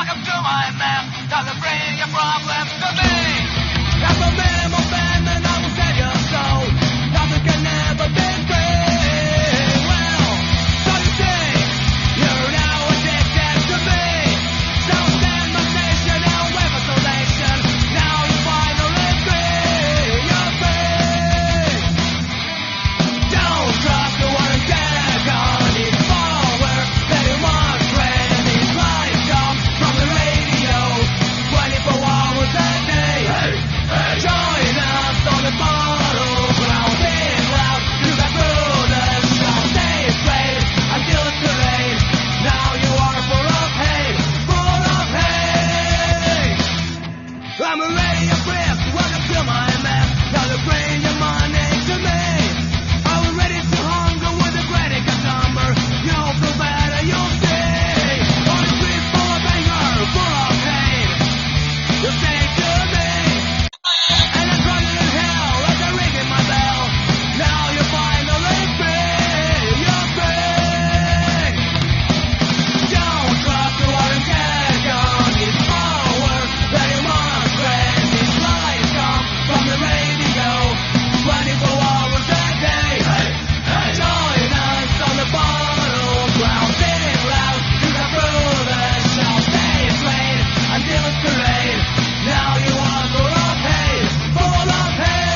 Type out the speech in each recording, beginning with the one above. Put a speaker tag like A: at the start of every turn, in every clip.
A: welcome to my mess. Doesn't bring your problems to me. That's a minimal band and I will save your soul. Nothing can ever be free. Well, so you see, you're now addicted to me. So stand my station and wait for salvation. Now you're finally free. You're free. Don't trust the one who's dead on his power. That he wants when his life comes from the radio. 24 hours a day. Join us on the battleground. Sing loud, you got brothers. Shall stay straight until it's too late. Now you are full of hate, full of hate. I'm a radio press, welcome to my mess. Now you bring your money to me. I'm ready to hunger with a credit card number. You'll feel better, you'll see. On the street full of anger, full of pain. You say to me, and I'm running in hell as I ring in my bell. Now you're finally free, you're free. Don't trust the one who's dead on his power. That he wants when his life comes from the radio. 24 hours a day. Join us on the battleground. Sing loud, you got brothers. Shall stay straight until it's too late. Now you are full of hate, full of hate.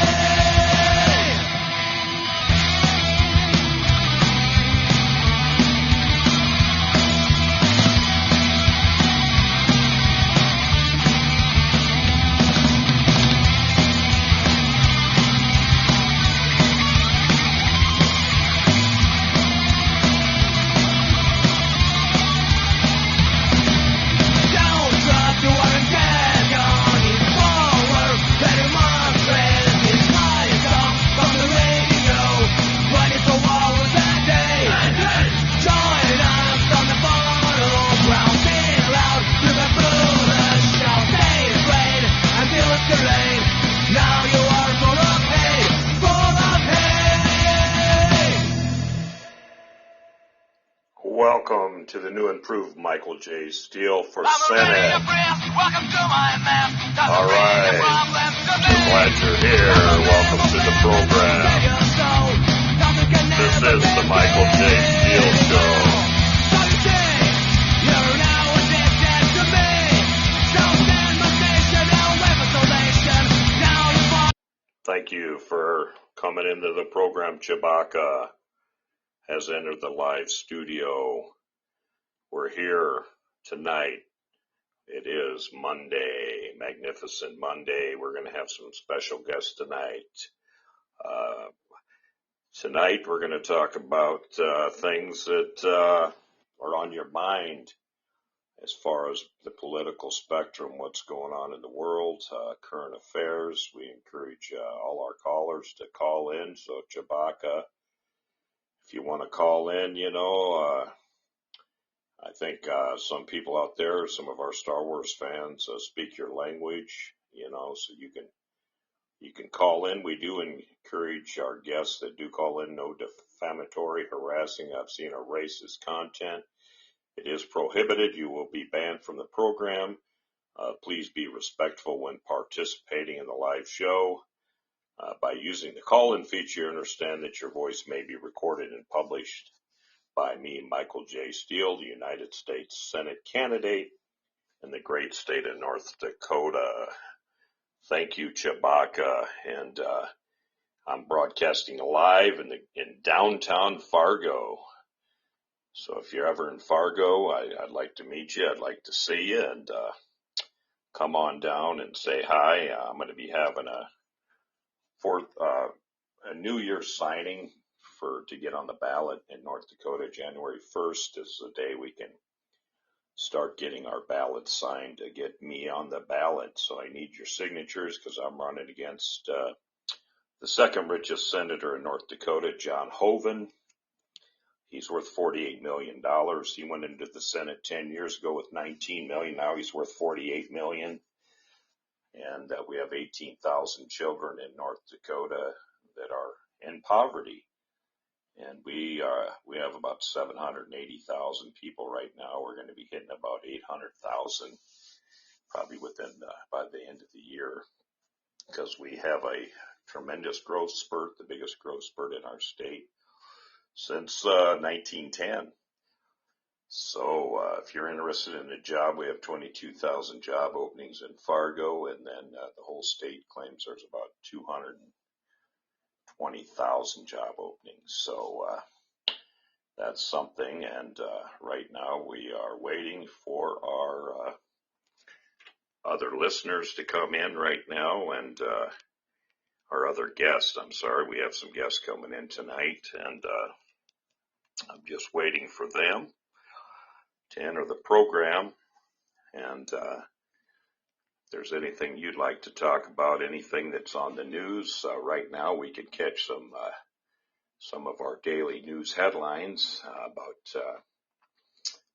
A: Don't trust the one who's dead on his power. That he wants when his life comes from the radio. 24 hours a day. Join us on the battleground. Sing loud, you got brothers. Shall stay straight until it's too late. Now you are full of hate, full of hate.
B: Welcome to the new improved Michael J. Steele for
A: I'm a radio
B: Senate.
A: press, welcome to my mess. Doesn't
B: All
A: bring your
B: right.
A: problems to me.
B: We're glad you're here. Welcome to the program. This is the Michael J. Steele Show. Thank you for coming into the program. Chewbacca has entered the live studio. We're here tonight. It is Monday, magnificent Monday. We're going to have some special guests tonight. Tonight we're going to talk about things that are on your mind as far as the political spectrum, what's going on in the world, current affairs. We encourage all our callers to call in. So Chewbacca, if you want to call in, I think some people out there, some of our Star Wars fans, speak your language, so you can call in. We do encourage our guests that do call in, no defamatory, harassing, obscene, or racist content. It is prohibited. You will be banned from the program. Please be respectful when participating in the live show. By using the call-in feature, understand that your voice may be recorded and published by me, Michael J. Steele, the United States Senate candidate in the great state of North Dakota. Thank you, Chewbacca. And I'm broadcasting live in downtown Fargo. So if you're ever in Fargo, I'd like to meet you. I'd like to see you, and come on down and say hi. I'm going to be having a New Year's signing to get on the ballot in North Dakota. January 1st is the day we can start getting our ballot signed to get me on the ballot. So I need your signatures because I'm running against the second richest senator in North Dakota, John Hoeven. He's worth $48 million. He went into the Senate 10 years ago with $19 million. Now he's worth $48 million. And we have 18,000 children in North Dakota that are in poverty. And we have about 780,000 people right now. We're going to be hitting about 800,000 probably within by the end of the year, because we have a tremendous growth spurt, the biggest growth spurt in our state since 1910. So if you're interested in a job, we have 22,000 job openings in Fargo, and then the whole state claims there's about 220,000 job openings. So that's something, and right now we are waiting for our other listeners to come in right now, and our other guests. I'm sorry, we have some guests coming in tonight, and I'm just waiting for them to enter the program. And if there's anything you'd like to talk about, anything that's on the news right now, we can catch some of our daily news headlines about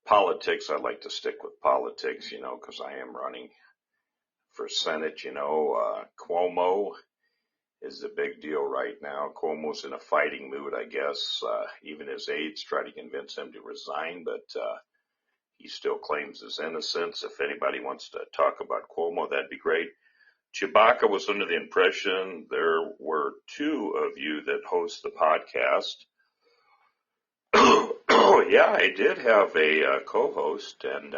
B: politics. I'd like to stick with politics, because I am running for Senate. Cuomo is a big deal right now. Cuomo's in a fighting mood, I guess. Even his aides try to convince him to resign, but he still claims his innocence. If anybody wants to talk about Cuomo, that'd be great. Chewbacca was under the impression there were two of you that host the podcast. Oh, yeah, I did have a co-host, and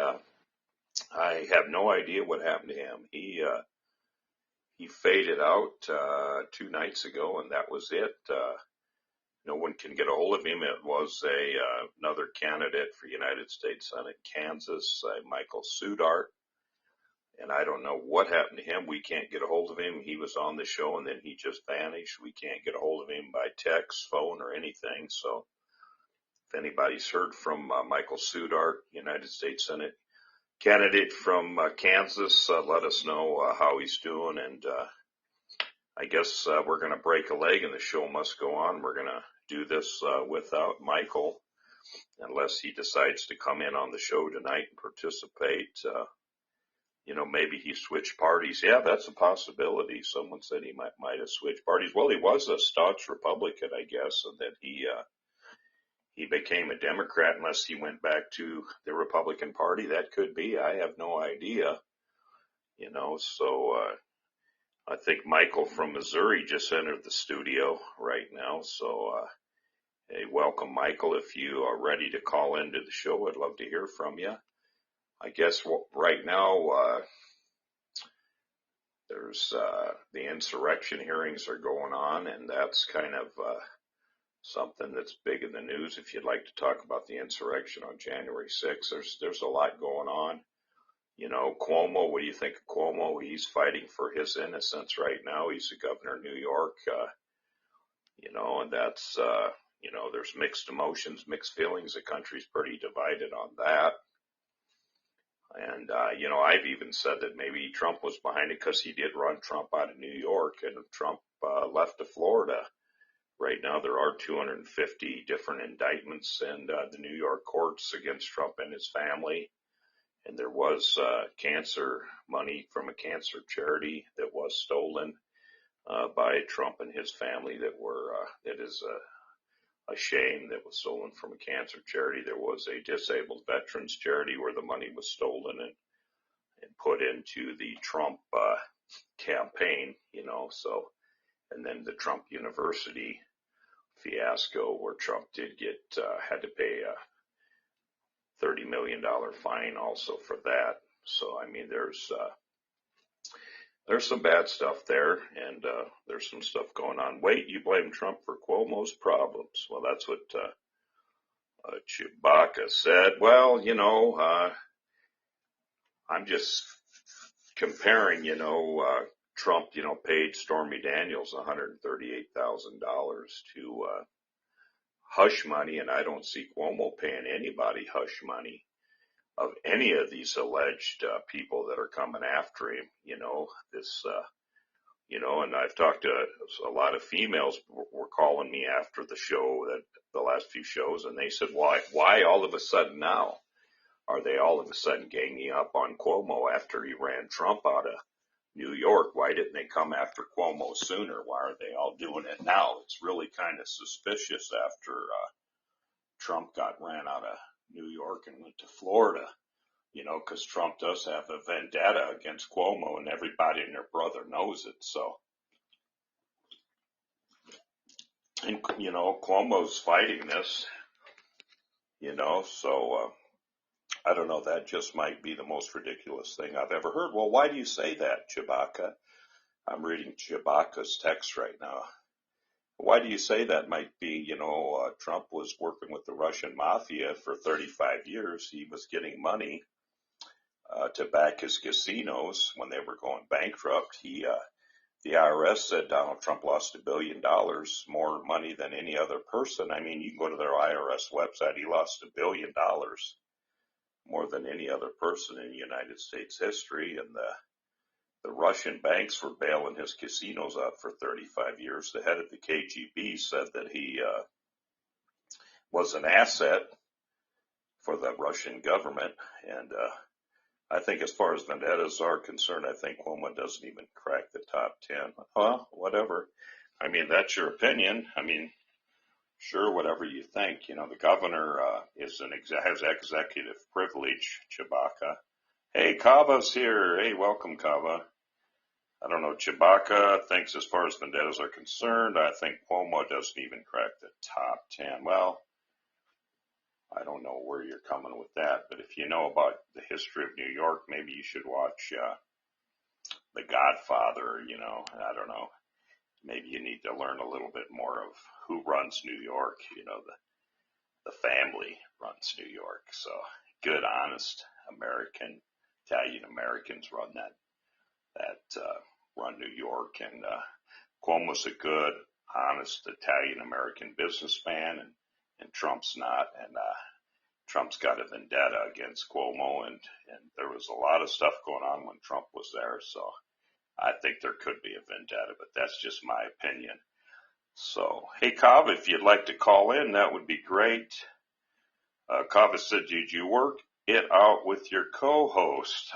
B: I have no idea what happened to him. He faded out 2 nights ago, and that was it. No one can get a hold of him. It was another candidate for United States Senate, Kansas, Michael Sudart. And I don't know what happened to him. We can't get a hold of him. He was on the show, and then he just vanished. We can't get a hold of him by text, phone, or anything. So if anybody's heard from Michael Sudart, United States Senate candidate from Kansas, let us know how he's doing. And I guess we're going to break a leg, and the show must go on. We're going to do this without Michael, unless he decides to come in on the show tonight and participate. Maybe he switched parties. Yeah, that's a possibility. Someone said he might have switched parties. Well, he was a staunch Republican, I guess, and that he became a Democrat unless he went back to the Republican Party. That could be. I have no idea. So I think Michael from Missouri just entered the studio right now. So hey, welcome, Michael. If you are ready to call into the show, I'd love to hear from you. I guess right now there's the insurrection hearings are going on, and that's kind of something that's big in the news. If you'd like to talk about the insurrection on January 6th, there's a lot going on. Cuomo, what do you think of Cuomo? He's fighting for his innocence right now. He's the governor of New York, and that's, there's mixed emotions, mixed feelings. The country's pretty divided on that. And, I've even said that maybe Trump was behind it because he did run Trump out of New York, and Trump left to Florida. Right now, there are 250 different indictments in the New York courts against Trump and his family. And there was cancer money from a cancer charity that was stolen by Trump and his family that is a shame, that was stolen from a cancer charity. There was a disabled veterans charity where the money was stolen and put into the Trump campaign, so, and then the Trump University fiasco where Trump had to pay a $30 million fine also for that. So, I mean, there's some bad stuff there, and there's some stuff going on. Wait, you blame Trump for Cuomo's problems? Well, that's what Chewbacca said. Well, I'm just comparing, Trump, paid Stormy Daniels $138,000 to hush money, and I don't see Cuomo paying anybody hush money of any of these alleged people that are coming after him. And I've talked to a lot of females were calling me after the show, that the last few shows, and they said, why all of a sudden now? Are they all of a sudden ganging up on Cuomo after he ran Trump out of New York? Why didn't they come after Cuomo sooner? Why are they all doing it now? It's really kind of suspicious after Trump got ran out of New York and went to Florida. because Trump does have a vendetta against Cuomo, and everybody and their brother knows it. So, and Cuomo's fighting this, so I don't know. That just might be the most ridiculous thing I've ever heard. Well, why do you say that, Chewbacca? I'm reading Chewbacca's text right now. Why do you say that? Might be, Trump was working with the Russian mafia for 35 years. He was getting money to back his casinos when they were going bankrupt. The IRS said Donald Trump lost $1 billion, more money than any other person. I mean, you can go to their IRS website. He lost $1 billion, more than any other person in United States history. And the Russian banks were bailing his casinos out for 35 years. The head of the KGB said that he was an asset for the Russian government. And I think as far as vendettas are concerned, I think Cuomo doesn't even crack the top 10. Well, whatever. I mean, that's your opinion. I mean, sure, whatever you think. The governor has executive privilege, Chewbacca. Hey, Kava's here. Hey, welcome, Kava. I don't know, Chewbacca thinks as far as vendettas are concerned, I think Cuomo doesn't even crack the top 10. Well, I don't know where you're coming with that, but if you know about the history of New York, maybe you should watch The Godfather, I don't know. Maybe you need to learn a little bit more of who runs New York. The family runs New York. So good, honest American, Italian Americans run run New York. And Cuomo's a good, honest Italian American businessman, and Trump's not. And Trump's got a vendetta against Cuomo, and there was a lot of stuff going on when Trump was there. So I think there could be a vendetta, but that's just my opinion. So, hey, Kava, if you'd like to call in, that would be great. Kava said, did you work it out with your co-host?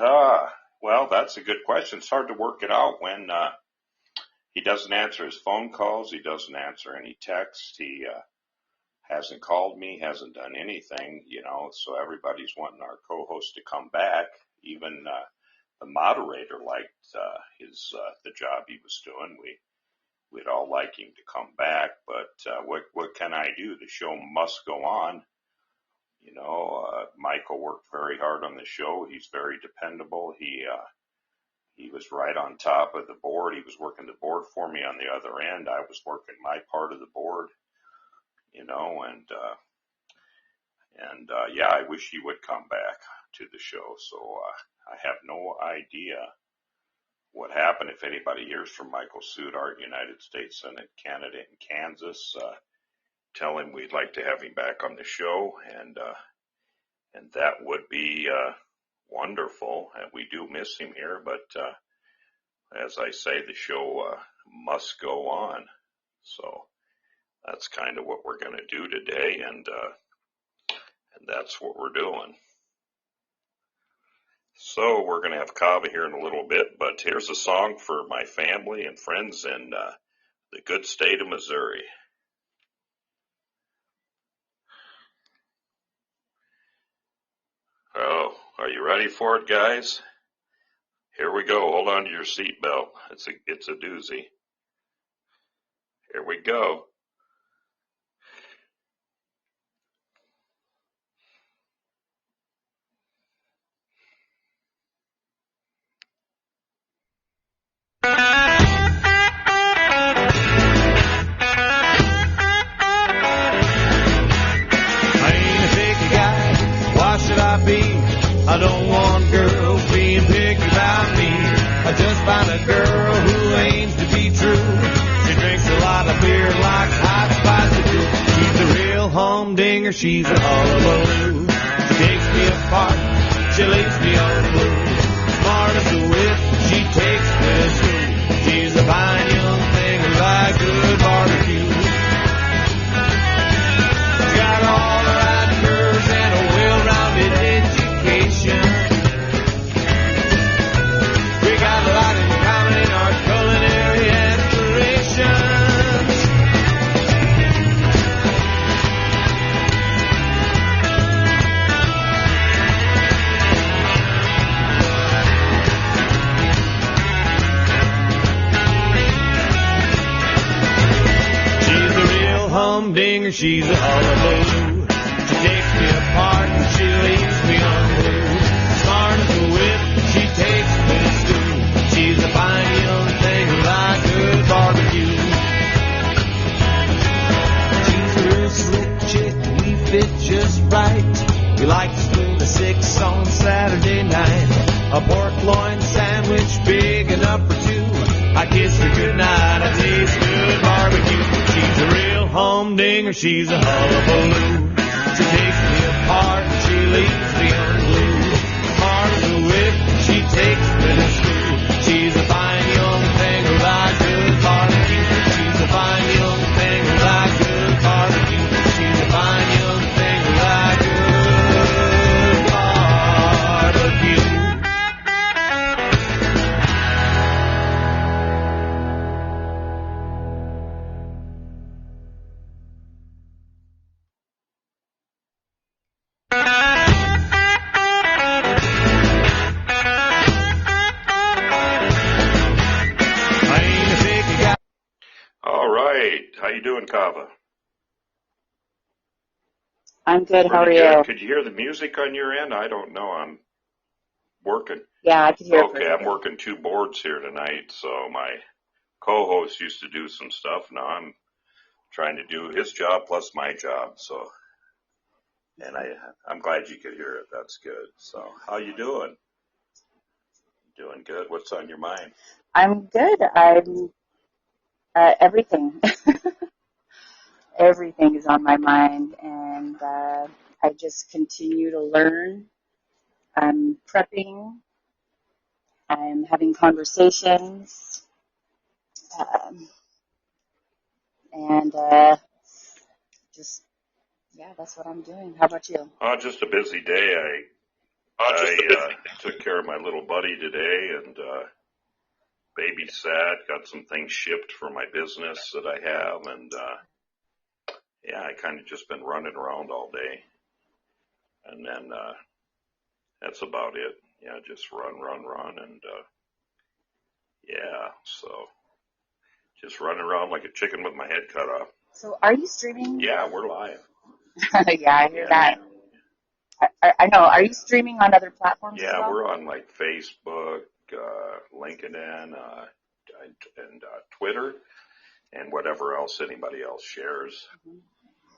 B: Well, that's a good question. It's hard to work it out when he doesn't answer his phone calls. He doesn't answer any text. He hasn't called me, hasn't done anything, so everybody's wanting our co-host to come back. Even the moderator liked the job he was doing. We'd all like him to come back, but what can I do? The show must go on. Michael worked very hard on the show. He's very dependable. He was right on top of the board. He was working the board for me on the other end. I was working my part of the board, yeah, I wish he would come back to the show. So I have no idea what happened. If anybody hears from Michael Sudart, United States Senate candidate in Kansas, tell him we'd like to have him back on the show, and that would be wonderful. And we do miss him here, but as I say, the show must go on. So that's kind of what we're going to do today, and that's what we're doing. So we're going to have Kava here in a little bit, but here's a song for my family and friends in the good state of Missouri. Oh, are you ready for it, guys? Here we go. Hold on to your seatbelt. It's a doozy. Here we go.
A: I don't want girls being picky about me. I just find a girl who aims to be true. She drinks a lot of beer, likes hot spicy food. She's a real humdinger, she's a hullabaloo. She takes me apart, she leaves me on the blue. Smart as a whip, she takes me to school. She's a fine young thing who likes good barbecue. She's got all the right curves and a well-rounded education. We got a lot in common in our culinary aspirations. humdinger, she's a hullabaloo. She takes me apart and she leaves me unglued. Smart as a whip, she takes me to school. She's a fine young thing who likes good barbecue. She's a real slick chick, we fit just right. We like to spoon the 6 on Saturday night. A pork loin sandwich big enough for 2. I kiss her goodnight, I taste good barbecue. She's a real humdinger, she's a hullabaloo. She takes me apart and she leaves me unglued. Smart as a whip, she takes me to school. She's a fine young thing who likes good barbecue. She's a fine young thing who likes good barbecue. She's a fine young thing who likes good barbecue. I ain't a big guy.
B: All right. How you doing, Kava?
C: I'm good. How are
B: Pretty good.
C: you?
B: Could you hear the music on your end? I don't know. I'm working.
C: Yeah, I can hear it
B: Okay, I'm
C: perfectly.
B: working 2 boards here tonight, so my co-host used to do some stuff. Now I'm trying to do his job plus my job, so, and I'm glad you could hear it. That's good. So, how you doing? Doing good. What's on your mind?
C: I'm good. I'm everything. Everything is on my mind, and I just continue to learn. I'm prepping. I'm having conversations, and just yeah, that's what I'm doing. How about you?
B: Just a busy day. I took care of my little buddy today and babysat, got some things shipped for my business that I have, and yeah, I kind of just been running around all day, and then that's about it. Yeah, just run, and yeah, so just running around like a chicken with my head cut off.
C: So, are you streaming?
B: Yeah, we're live.
C: Yeah, I hear
B: Yeah,
C: that. I know. Are you streaming on other platforms as
B: yeah,
C: well?
B: we're on like Facebook, LinkedIn, and Twitter, and whatever else anybody else shares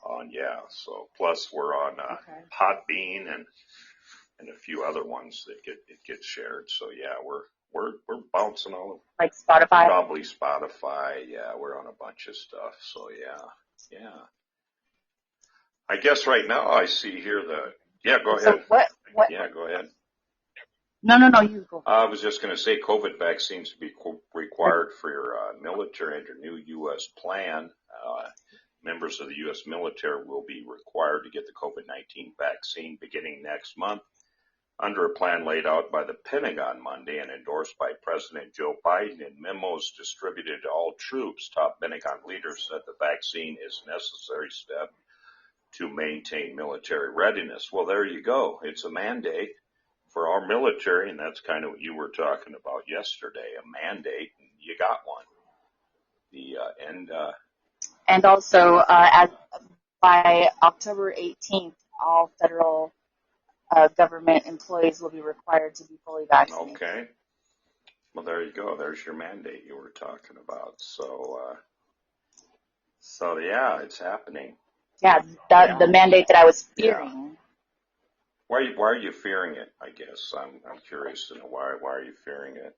B: on. Yeah, so plus we're on
C: Okay.
B: Podbean and a few other ones that get shared. So yeah, we're bouncing all over.
C: Like Spotify?
B: Probably Spotify. Yeah, we're on a bunch of stuff. So yeah. I guess right now I see here go
C: So
B: ahead.
C: what?
B: Yeah, go ahead.
C: No, you go.
B: I was just going to say COVID vaccines to be required for your military under new U.S. plan. Members of the U.S. military will be required to get the COVID-19 vaccine beginning next month under a plan laid out by the Pentagon Monday and endorsed by President Joe Biden in memos distributed to all troops. Top Pentagon leaders said the vaccine is a necessary step to maintain military readiness. Well, there you go. It's a mandate for our military, and that's kind of what you were talking about yesterday, a mandate, and you got one.
C: And also, as by October 18th, all federal government employees will be required to be fully vaccinated.
B: Okay. Well, there you go. There's your mandate you were talking about. So yeah, it's happening.
C: Yeah, the mandate that I was fearing.
B: Why are you fearing it? I guess I'm curious to know why are you fearing it?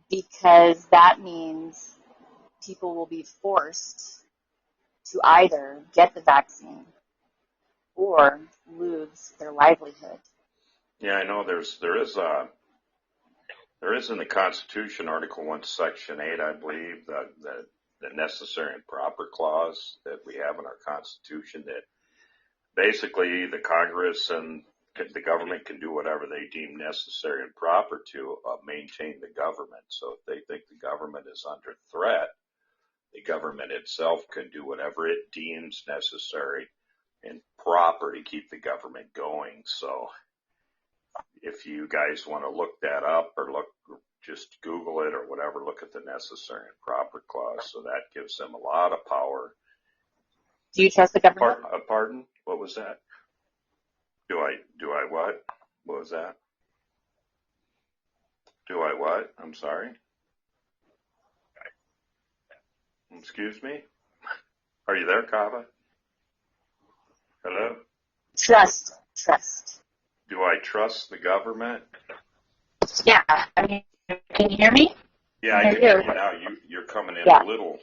C: Because that means people will be forced to either get the vaccine or lose their livelihood.
B: Yeah, I know there is in the Constitution, Article 1, Section 8, I believe, the necessary and proper clause that we have in our Constitution that basically the Congress and the government can do whatever they deem necessary and proper to maintain the government. So if they think the government is under threat, the government itself can do whatever it deems necessary and proper to keep the government going. So if you guys want to look that up or just Google it or whatever, look at the necessary and proper clause. So that gives them a lot of power.
C: Do you trust the government?
B: Pardon? What was that? Do I what? What was that? Do I what? I'm sorry. Excuse me? Are you there, Kava? Hello?
C: Trust.
B: Do I trust the government?
C: Yeah. I mean, can you hear me?
B: Yeah, I can hear you now. You're coming in a little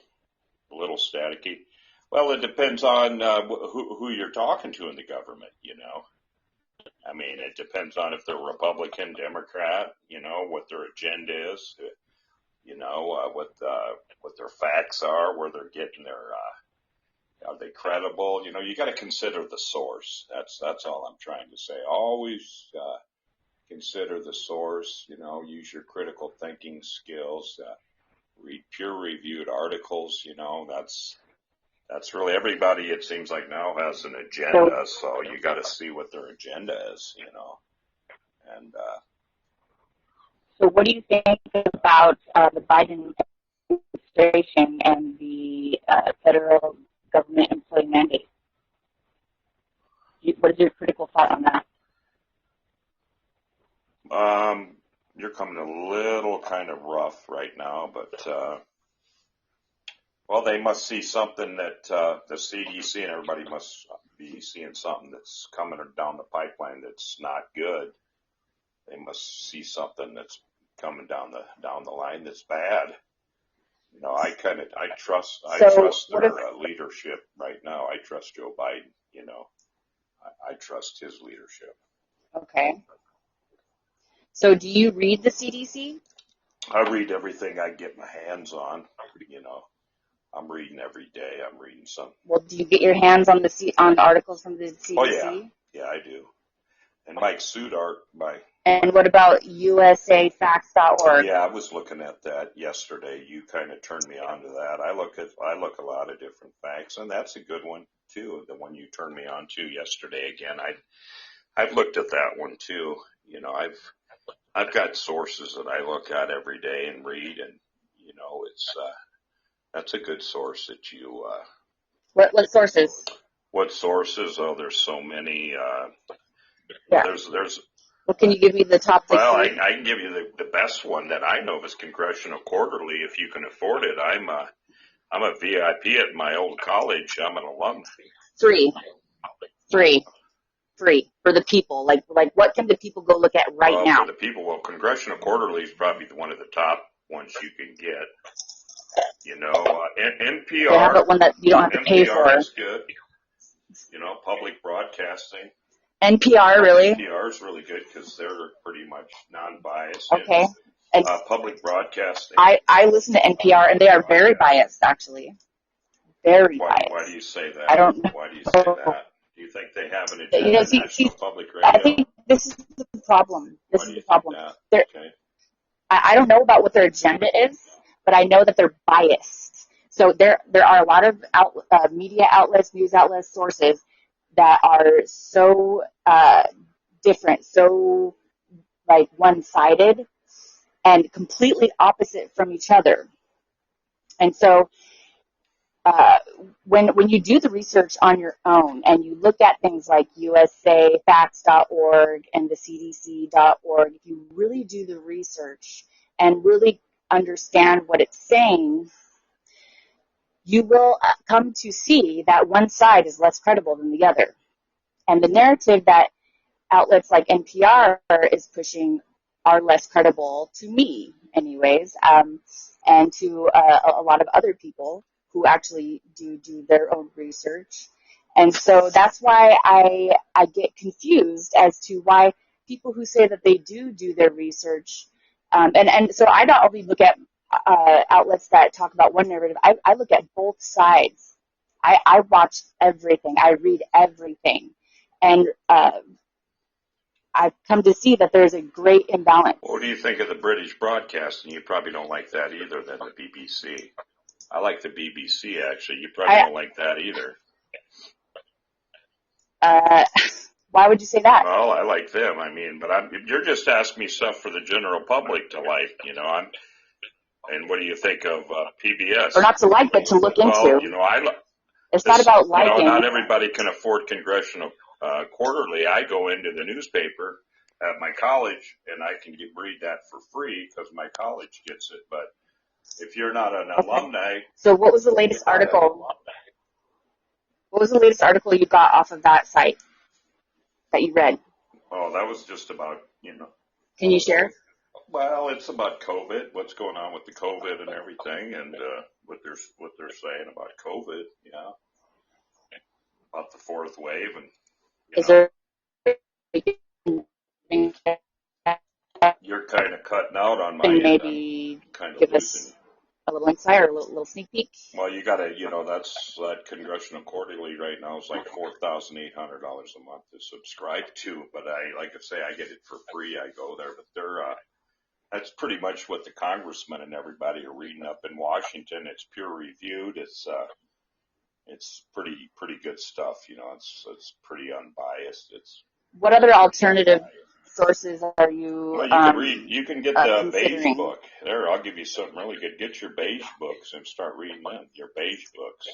B: staticky. Well, it depends on who you're talking to in the government, you know. I mean, it depends on if they're Republican, Democrat, you know, what their agenda is, you know, what their facts are, where they're getting their, are they credible? You know, you got to consider the source. That's all I'm trying to say. Always consider the source. You know, use your critical thinking skills. Read peer-reviewed articles. You know, that's really everybody. It seems like now has an agenda, so you got to see what their agenda is. You know, and.
C: So, what do you think about the Biden administration and the federal government employee mandate? What is your critical thought on that?
B: You're coming a little kind of rough right now, but well, they must see something that the CDC and everybody must be seeing something that's coming down the pipeline that's not good. They must see something that's coming down the line that's bad. You know, I trust their leadership right now. I trust Joe Biden. You know, I trust his leadership.
C: Okay. So, do you read the CDC?
B: I read everything I get my hands on. You know, I'm reading every day. I'm reading something.
C: Well, do you get your hands on on articles from the CDC?
B: Oh yeah, I do. And Mike Sudart,
C: And what about usafacts.org?
B: Yeah, I was looking at that yesterday. You kind of turned me on to that. I look a lot of different facts, and that's a good one too. The one you turned me on to yesterday. Again, I've looked at that one too. You know, I've got sources that I look at every day and read, and you know, it's that's a good source that you.
C: What sources?
B: What sources? Oh, there's so many.
C: Yeah.
B: There's.
C: Well, can you give me the top 3?
B: Well, I can give you the best one that I know of is Congressional Quarterly. If you can afford it, I'm a VIP at my old college. I'm an alum.
C: 3 for the people. Like what can the people go look at now?
B: For the people, well, Congressional Quarterly is probably one of the top ones you can get. You know, NPR.
C: They have one that you don't have to pay for.
B: NPR is good. You know, public broadcasting.
C: NPR, really?
B: NPR is really good because they're pretty much non-biased.
C: Okay.
B: Public broadcasting.
C: I listen to NPR, and they are very biased, actually. Very biased.
B: Why do you say that?
C: I don't know.
B: Why do you say that? Do you think they have an agenda?
C: You know, see,
B: public radio?
C: I think this is the problem. This is the problem.
B: Okay.
C: I don't know about what their agenda is, but I know that they're biased. So there are a lot of media outlets, news outlets, sources that are so different, so like one-sided and completely opposite from each other. And so when you do the research on your own and you look at things like usafacts.org and the cdc.org, if you really do the research and really understand what it's saying, you will come to see that one side is less credible than the other. And the narrative that outlets like NPR is pushing are less credible to me, anyways, and to a lot of other people who actually do their own research. And so that's why I get confused as to why people who say that they do their research, and so I not only look at outlets that talk about one narrative, I look at both sides. I watch everything. I read everything. And I've come to see that there's a great imbalance.
B: What do you think of the British broadcasting? You probably don't like that either, than the BBC. I like the BBC, actually. You probably don't like that either.
C: Why would you say that?
B: Well, I like them. I mean, but you're just asking me stuff for the general public to like, you know. And what do you think of PBS?
C: Or not to like, but to look
B: Well,
C: into.
B: you know,
C: It's not about liking.
B: not everybody can afford Congressional Quarterly. I go into the newspaper at my college, and I can read that for free because my college gets it. But if you're not an alumni,
C: So what was the latest article? What was the latest article you got off of that site that you read?
B: oh, that was just about, you know.
C: Can you share?
B: Well, it's about COVID, what's going on with the COVID and everything, and what they're saying about COVID, yeah, about the fourth wave, and
C: Is there
B: you're kind of cutting out on my end.
C: maybe
B: Kind of
C: give
B: losing.
C: us a little insight or a little sneak peek?
B: Well, you got to, you know, that Congressional Quarterly right now is like $4,800 a month to subscribe to. But like I say, I get it for free. I go there, but that's pretty much what the congressmen and everybody are reading up in Washington. It's peer reviewed. It's pretty good stuff. You know, it's pretty unbiased.
C: What other alternative sources are you?
B: Well, you can read. You can get the Beige
C: considering?
B: book. There, I'll give you something really good. Get your Beige books and start reading them. Your Beige books.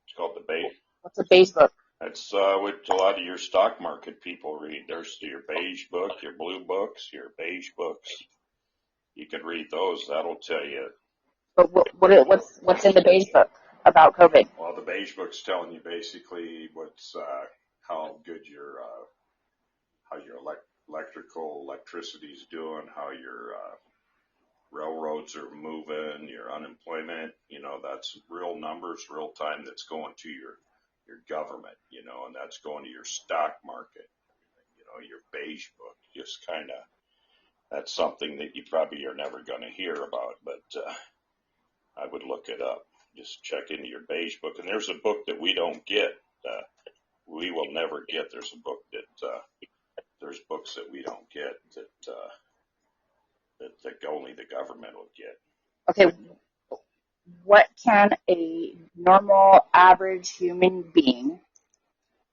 B: It's called the Beige.
C: What's a beige book?
B: That's what a lot of your stock market people read. There's your Beige book, your blue books, your Beige books. You can read those. That'll tell you.
C: But what's in the beige book about COVID?
B: Well, the Beige book's telling you basically what's how good your electricity's doing, how your railroads are moving, your unemployment. You know, that's real numbers, real time. That's going to your government. You know, and that's going to your stock market. You know, your Beige book. Just kind of. That's something that you probably are never going to hear about, but I would look it up. Just check into your Beige book. And there's a book that we don't get. We will never get. There's a book that there's books that we don't get that only the government will get.
C: Okay, what can a normal, average human being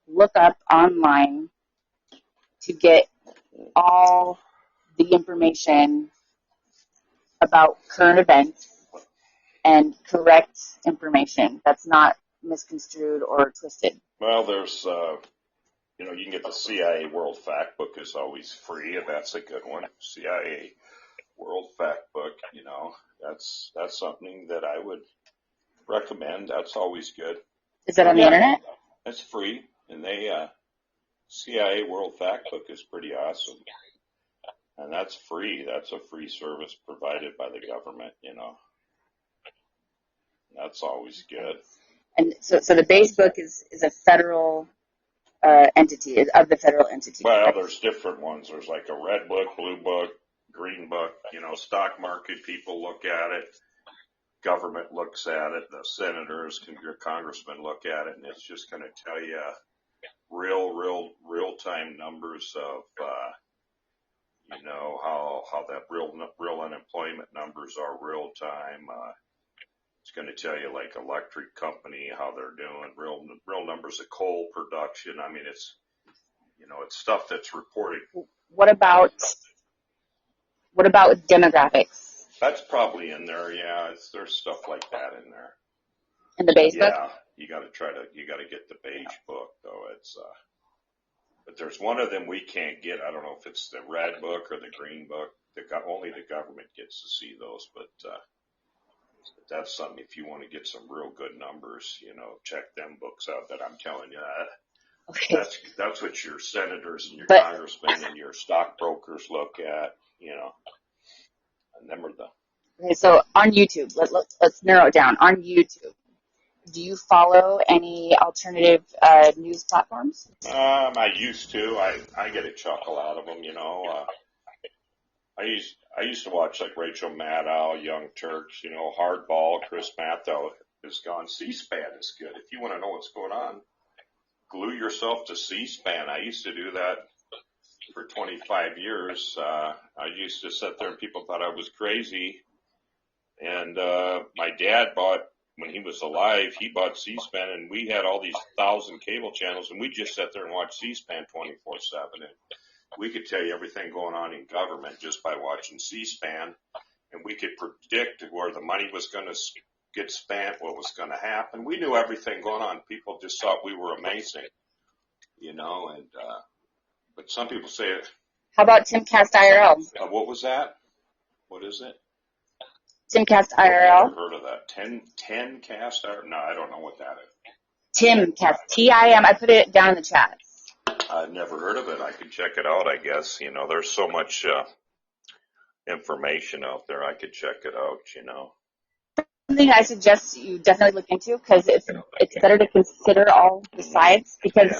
C: look up online to get all the information about current events and correct information that's not misconstrued or twisted?
B: Well, there's, you know, you can get the CIA World Fact Book is always free, and that's a good one. CIA World Fact Book, you know, that's something that I would recommend. That's always good.
C: Is that on the internet?
B: That's free, and CIA World Fact Book is pretty awesome. And that's free. That's a free service provided by the government, you know. That's always good.
C: And so the Beige book is a federal entity, of the federal entity.
B: Well, there's different ones. There's like a red book, blue book, green book. You know, stock market people look at it. Government looks at it. The senators, your congressmen look at it, and it's just going to tell you real-time numbers of, you know, how that real unemployment numbers are real time. It's going to tell you like electric company, how they're doing, real numbers of coal production. I mean, it's, you know, it's stuff that's reported.
C: What about demographics?
B: That's probably in there. Yeah. There's stuff like that in there.
C: In the Beige book?
B: Yeah. You got to get the Beige book though. But there's one of them we can't get. I don't know if it's the red book or the green book. Only the government gets to see those, but that's something if you want to get some real good numbers, you know, check them books out that I'm telling you that.
C: Okay.
B: That's what your senators and your congressmen and your stockbrokers look at, you know. And them are
C: Okay, so on YouTube, let's narrow it down. On YouTube, do you follow any alternative news platforms?
B: I used to. I get a chuckle out of them, you know. I used to watch like Rachel Maddow, Young Turks, you know, Hardball. Chris Matthew is gone. C-SPAN is good. If you want to know what's going on, glue yourself to C-SPAN. I used to do that for 25 years. I used to sit there and people thought I was crazy. And my dad bought when he was alive, he bought C-SPAN, and we had all these 1,000 cable channels, and we just sat there and watched C-SPAN 24/7, and we could tell you everything going on in government just by watching C-SPAN, and we could predict where the money was going to get spent, what was going to happen. We knew everything going on. People just thought we were amazing, and but some people say,
C: How about Timcast IRL?
B: what was that? What is it?
C: Timcast
B: I've
C: IRL?
B: never heard of that. 10 cast IRL? No, I don't know what that is.
C: Timcast, Tim. I put it down in the chat.
B: I've never heard of it. I could check it out, I guess. There's so much information out there. I could check it out,
C: Something I suggest you definitely look into, because it's better to consider all the sides, because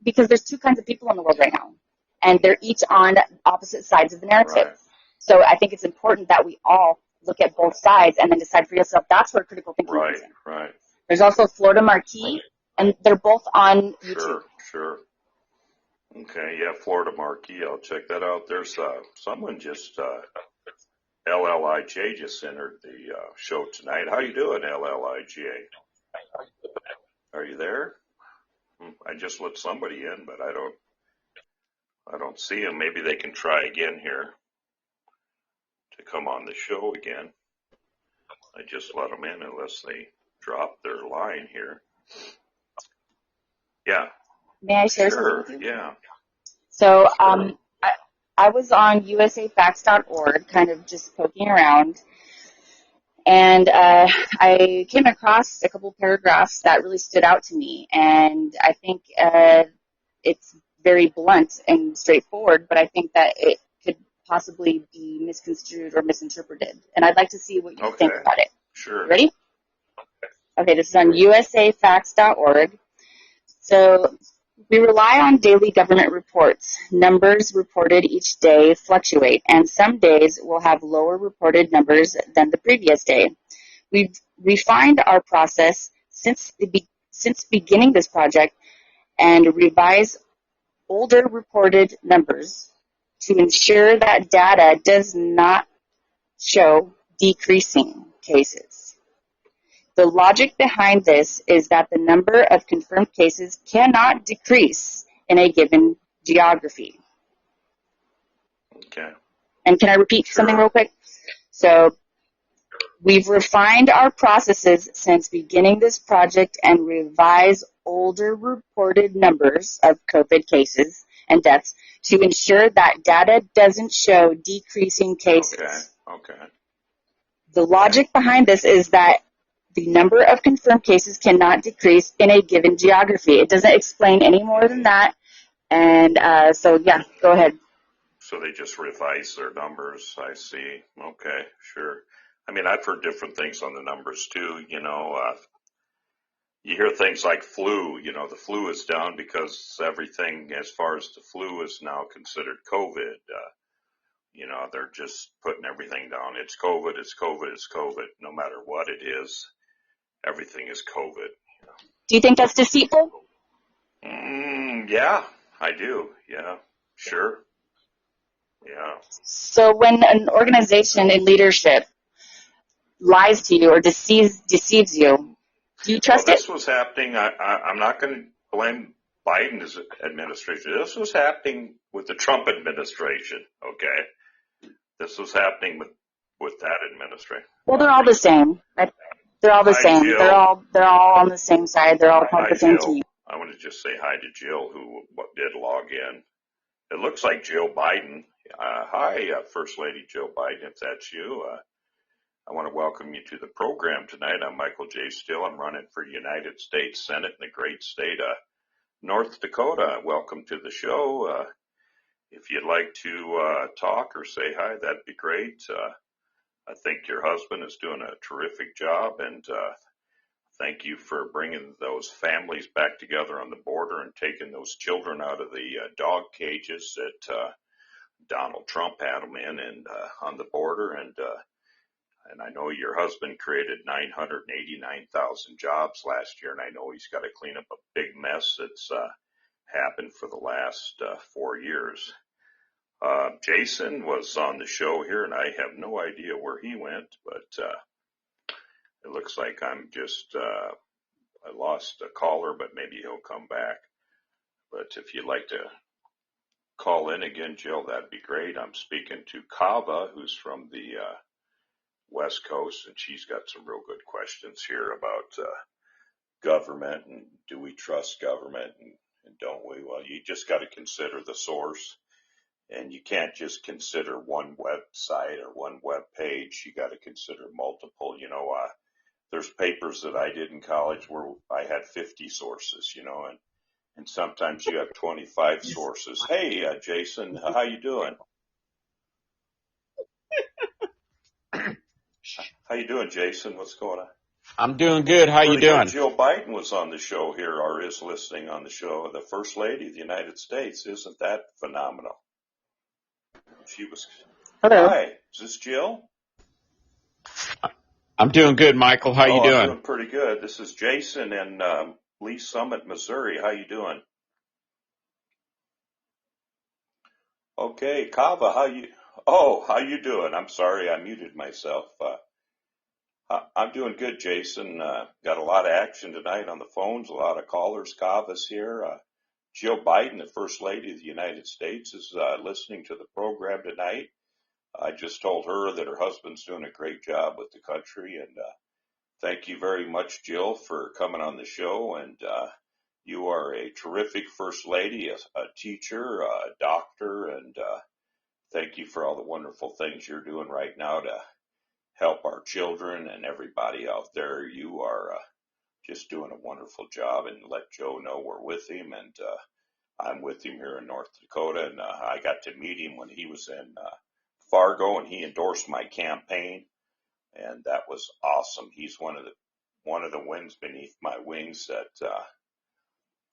C: because there's two kinds of people in the world right now, and they're each on opposite sides of the narrative.
B: Right.
C: So I think it's important that we all look at both sides and then decide for yourself. That's where critical thinking comes in.
B: Right.
C: There's also Florida Marquee, and they're both on YouTube.
B: Sure. Okay, yeah, Florida Marquee. I'll check that out. There's someone just LLIJ just entered the show tonight. How you doing, LLIJ? Are you there? I just let somebody in, but I don't see him. Maybe they can try again here to come on the show again. I just let them in unless they drop their line here. Yeah.
C: May I share something with you?
B: Yeah.
C: So I was on usafacts.org, kind of just poking around, and I came across a couple paragraphs that really stood out to me, and I think it's very blunt and straightforward, but I think that it could possibly be misconstrued or misinterpreted, and I'd like to see what you think about it.
B: Sure.
C: Ready? Okay, this is on usafacts.org. So we rely on daily government reports. Numbers reported each day fluctuate, and some days will have lower reported numbers than the previous day. We've refined our process since beginning this project and revise older reported numbers to ensure that data does not show decreasing cases. The logic behind this is that the number of confirmed cases cannot decrease in a given geography.
B: Okay.
C: And can I repeat something real quick? So we've refined our processes since beginning this project and revised older reported numbers of COVID cases and deaths to ensure that data doesn't show decreasing cases.
B: Okay.
C: The logic behind this is that the number of confirmed cases cannot decrease in a given geography. It doesn't explain any more than that. And so, go ahead.
B: So they just revise their numbers. I see. Okay, sure. I mean, I've heard different things on the numbers too. You hear things like flu. The flu is down because everything as far as the flu is now considered COVID. They're just putting everything down. It's COVID, it's COVID, it's COVID. No matter what it is, everything is COVID.
C: Do you think that's deceitful?
B: Yeah, I do. Yeah, sure. Yeah.
C: So when an organization in leadership lies to you or deceives you, do you trust
B: this was happening. I'm not going to blame Biden's administration. This was happening with the Trump administration, okay? This was happening with that administration.
C: Well, they're all the same. They're all the same.
B: Jill.
C: They're all on the same side. They're all part of the same team.
B: I want to just say hi to Jill, who did log in. It looks like Jill Biden. Hi, First Lady Jill Biden, if that's you. I want to welcome you to the program tonight. I'm Michael J. Steele. I'm running for United States Senate in the great state of North Dakota. Welcome to the show. If you'd like to talk or say hi, that'd be great. I think your husband is doing a terrific job, and thank you for bringing those families back together on the border and taking those children out of the dog cages that Donald Trump had them in and on the border. And I know your husband created 989,000 jobs last year, and I know he's got to clean up a big mess that's happened for the last 4 years. Jason was on the show here, and I have no idea where he went, but It looks like I'm just, I lost a caller, but maybe he'll come back. But if you'd like to call in again, Jill, that'd be great. I'm speaking to Kava, who's from the West Coast, and she's got some real good questions here about government and do we trust government and don't we? Well, you just got to consider the source, and you can't just consider one website or one web page. You got to consider multiple. There's papers that I did in college where I had 50 sources, and sometimes you have 25 sources. Hey, Jason, how you doing? How you doing, Jason? What's going on?
D: I'm doing good. How you doing?
B: Jill Biden was on the show here, or is listening on the show. The First Lady of the United States. Isn't that phenomenal? She was.
C: Hello.
B: Hi, is this Jill?
D: I'm doing good, Michael. How you doing?
B: I'm doing pretty good. This is Jason in Lee Summit, Missouri. How you doing? Okay, Kava, how you doing? I'm sorry, I muted myself. I'm doing good, Jason. Got a lot of action tonight on the phones, a lot of callers. Kava's here. Jill Biden, the First Lady of the United States, is listening to the program tonight. I just told her that her husband's doing a great job with the country, and thank you very much, Jill, for coming on the show. And you are a terrific First Lady, a teacher, a doctor, and thank you for all the wonderful things you're doing right now to help our children and everybody out there. You are just doing a wonderful job, and let Joe know we're with him, and I'm with him here in North Dakota, and I got to meet him when he was in Fargo, and he endorsed my campaign, and that was awesome. He's one of the winds beneath my wings that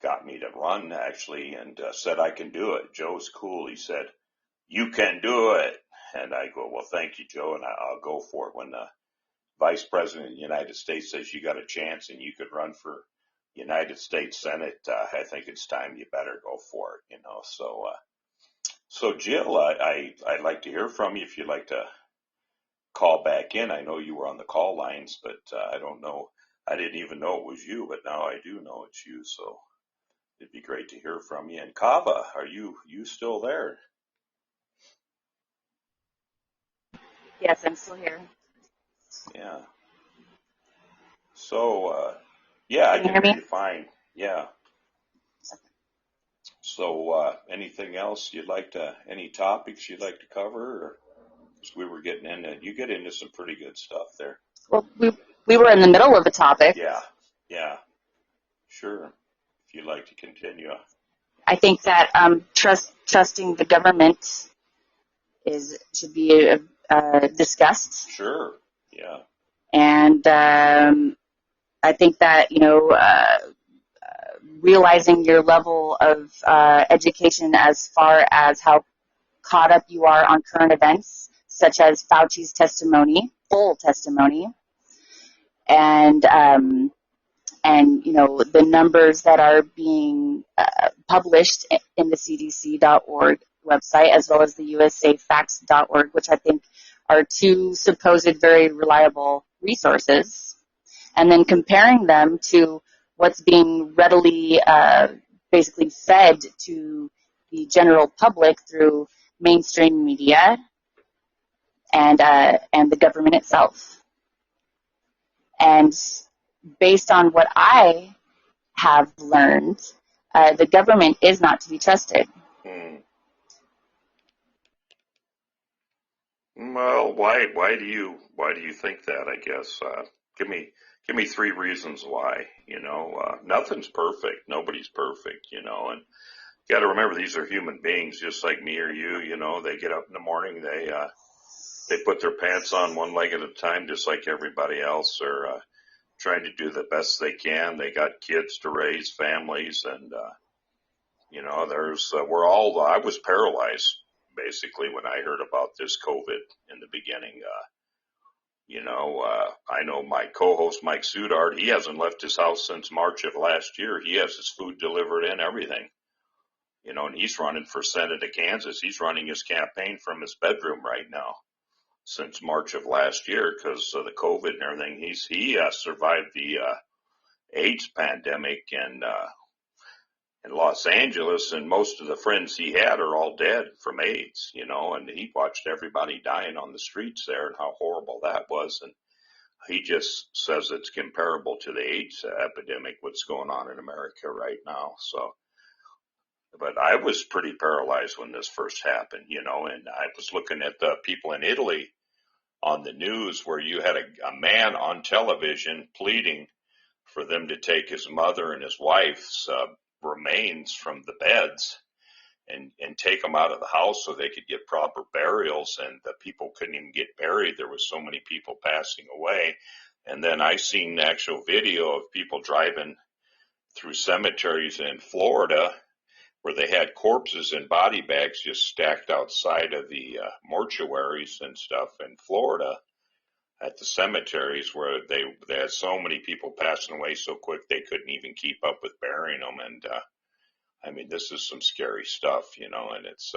B: got me to run, actually, and said I can do it. Joe's cool. He said, "You can do it." And I go, "Well, thank you, Joe, and I'll go for it." When the Vice President of the United States says you got a chance and you could run for United States Senate, I think it's time you better go for it, So Jill, I'd like to hear from you if you'd like to call back in. I know you were on the call lines, but I don't know. I didn't even know it was you, but now I do know it's you, so it'd be great to hear from you. And Kava, are you still there?
C: Yes, I'm still here.
B: Yeah. So, yeah, I
C: Can you
B: can
C: hear
B: hear
C: me?
B: you fine. Yeah. So, anything else any topics you'd like to cover? Or, 'cause we were getting into, you get into some pretty good stuff there.
C: Well, we were in the middle of a topic.
B: Yeah, sure. If you'd like to continue.
C: I think that trusting the government should be discussed.
B: Sure. Yeah.
C: And I think that, realizing your level of education as far as how caught up you are on current events, such as Fauci's full testimony, and the numbers that are being published in the CDC.org website, as well as the USAFacts.org, which I think are two supposed very reliable resources, and then comparing them to what's being readily basically fed to the general public through mainstream media and the government itself. And based on what I have learned, the government is not to be trusted.
B: Well, why do you think that? I guess give me 3 reasons why. Nothing's perfect. Nobody's perfect. And you got to remember these are human beings, just like me or you. They get up in the morning, they put their pants on one leg at a time, just like everybody else. They're trying to do the best they can. They got kids to raise, families, and I was paralyzed basically when I heard about this COVID in the beginning. I know my co-host Mike Sudard, he hasn't left his house since March of last year. He has his food delivered in, everything. And he's running for Senate of Kansas. He's running his campaign from his bedroom right now. since March of last year because of the COVID and everything. He survived the AIDS pandemic in Los Angeles, and most of the friends he had are all dead from AIDS, and he watched everybody dying on the streets there and how horrible that was. And he just says it's comparable to the AIDS epidemic, what's going on in America right now. So, but I was pretty paralyzed when this first happened, and I was looking at the people in Italy on the news where you had a man on television pleading for them to take his mother and his wife's remains from the beds and take them out of the house so they could get proper burials, and the people couldn't even get buried. There was so many people passing away. And then I seen actual video of people driving through cemeteries in Florida where they had corpses in body bags just stacked outside of the mortuaries and stuff in Florida at the cemeteries, where they had so many people passing away so quick they couldn't even keep up with burying them. And I mean, this is some scary stuff, and it's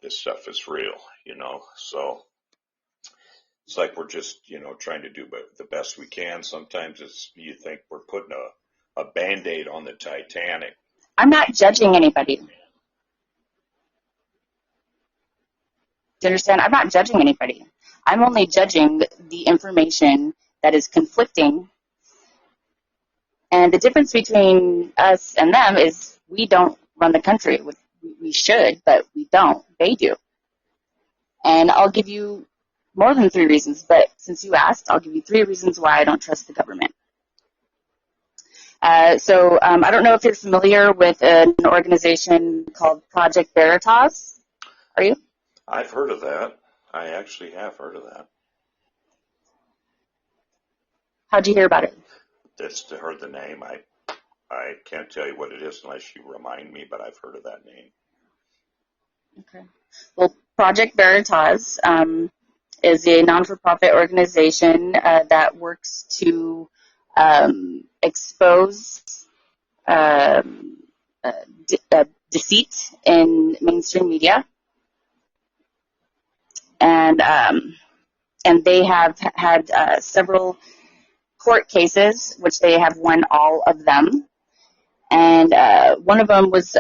B: this stuff is real, so it's like we're just, trying to do the best we can. Sometimes you think we're putting a Band-Aid on the Titanic.
C: I'm not judging anybody. Do you understand? I'm not judging anybody. I'm only judging the information that is conflicting. And the difference between us and them is we don't run the country. We should, but we don't. They do. And I'll give you more than 3 reasons, but since you asked, I'll give you 3 reasons why I don't trust the government. So I don't know if you're familiar with an organization called Project Veritas. Are you?
B: I've heard of that. I actually have heard of that.
C: How'd you hear about it?
B: Just heard the name. I can't tell you what it is unless you remind me, but I've heard of that name.
C: Okay. Well, Project Veritas is a non-for-profit organization that works to expose deceit in mainstream media, and they have had several court cases, which they have won all of them, and one of them was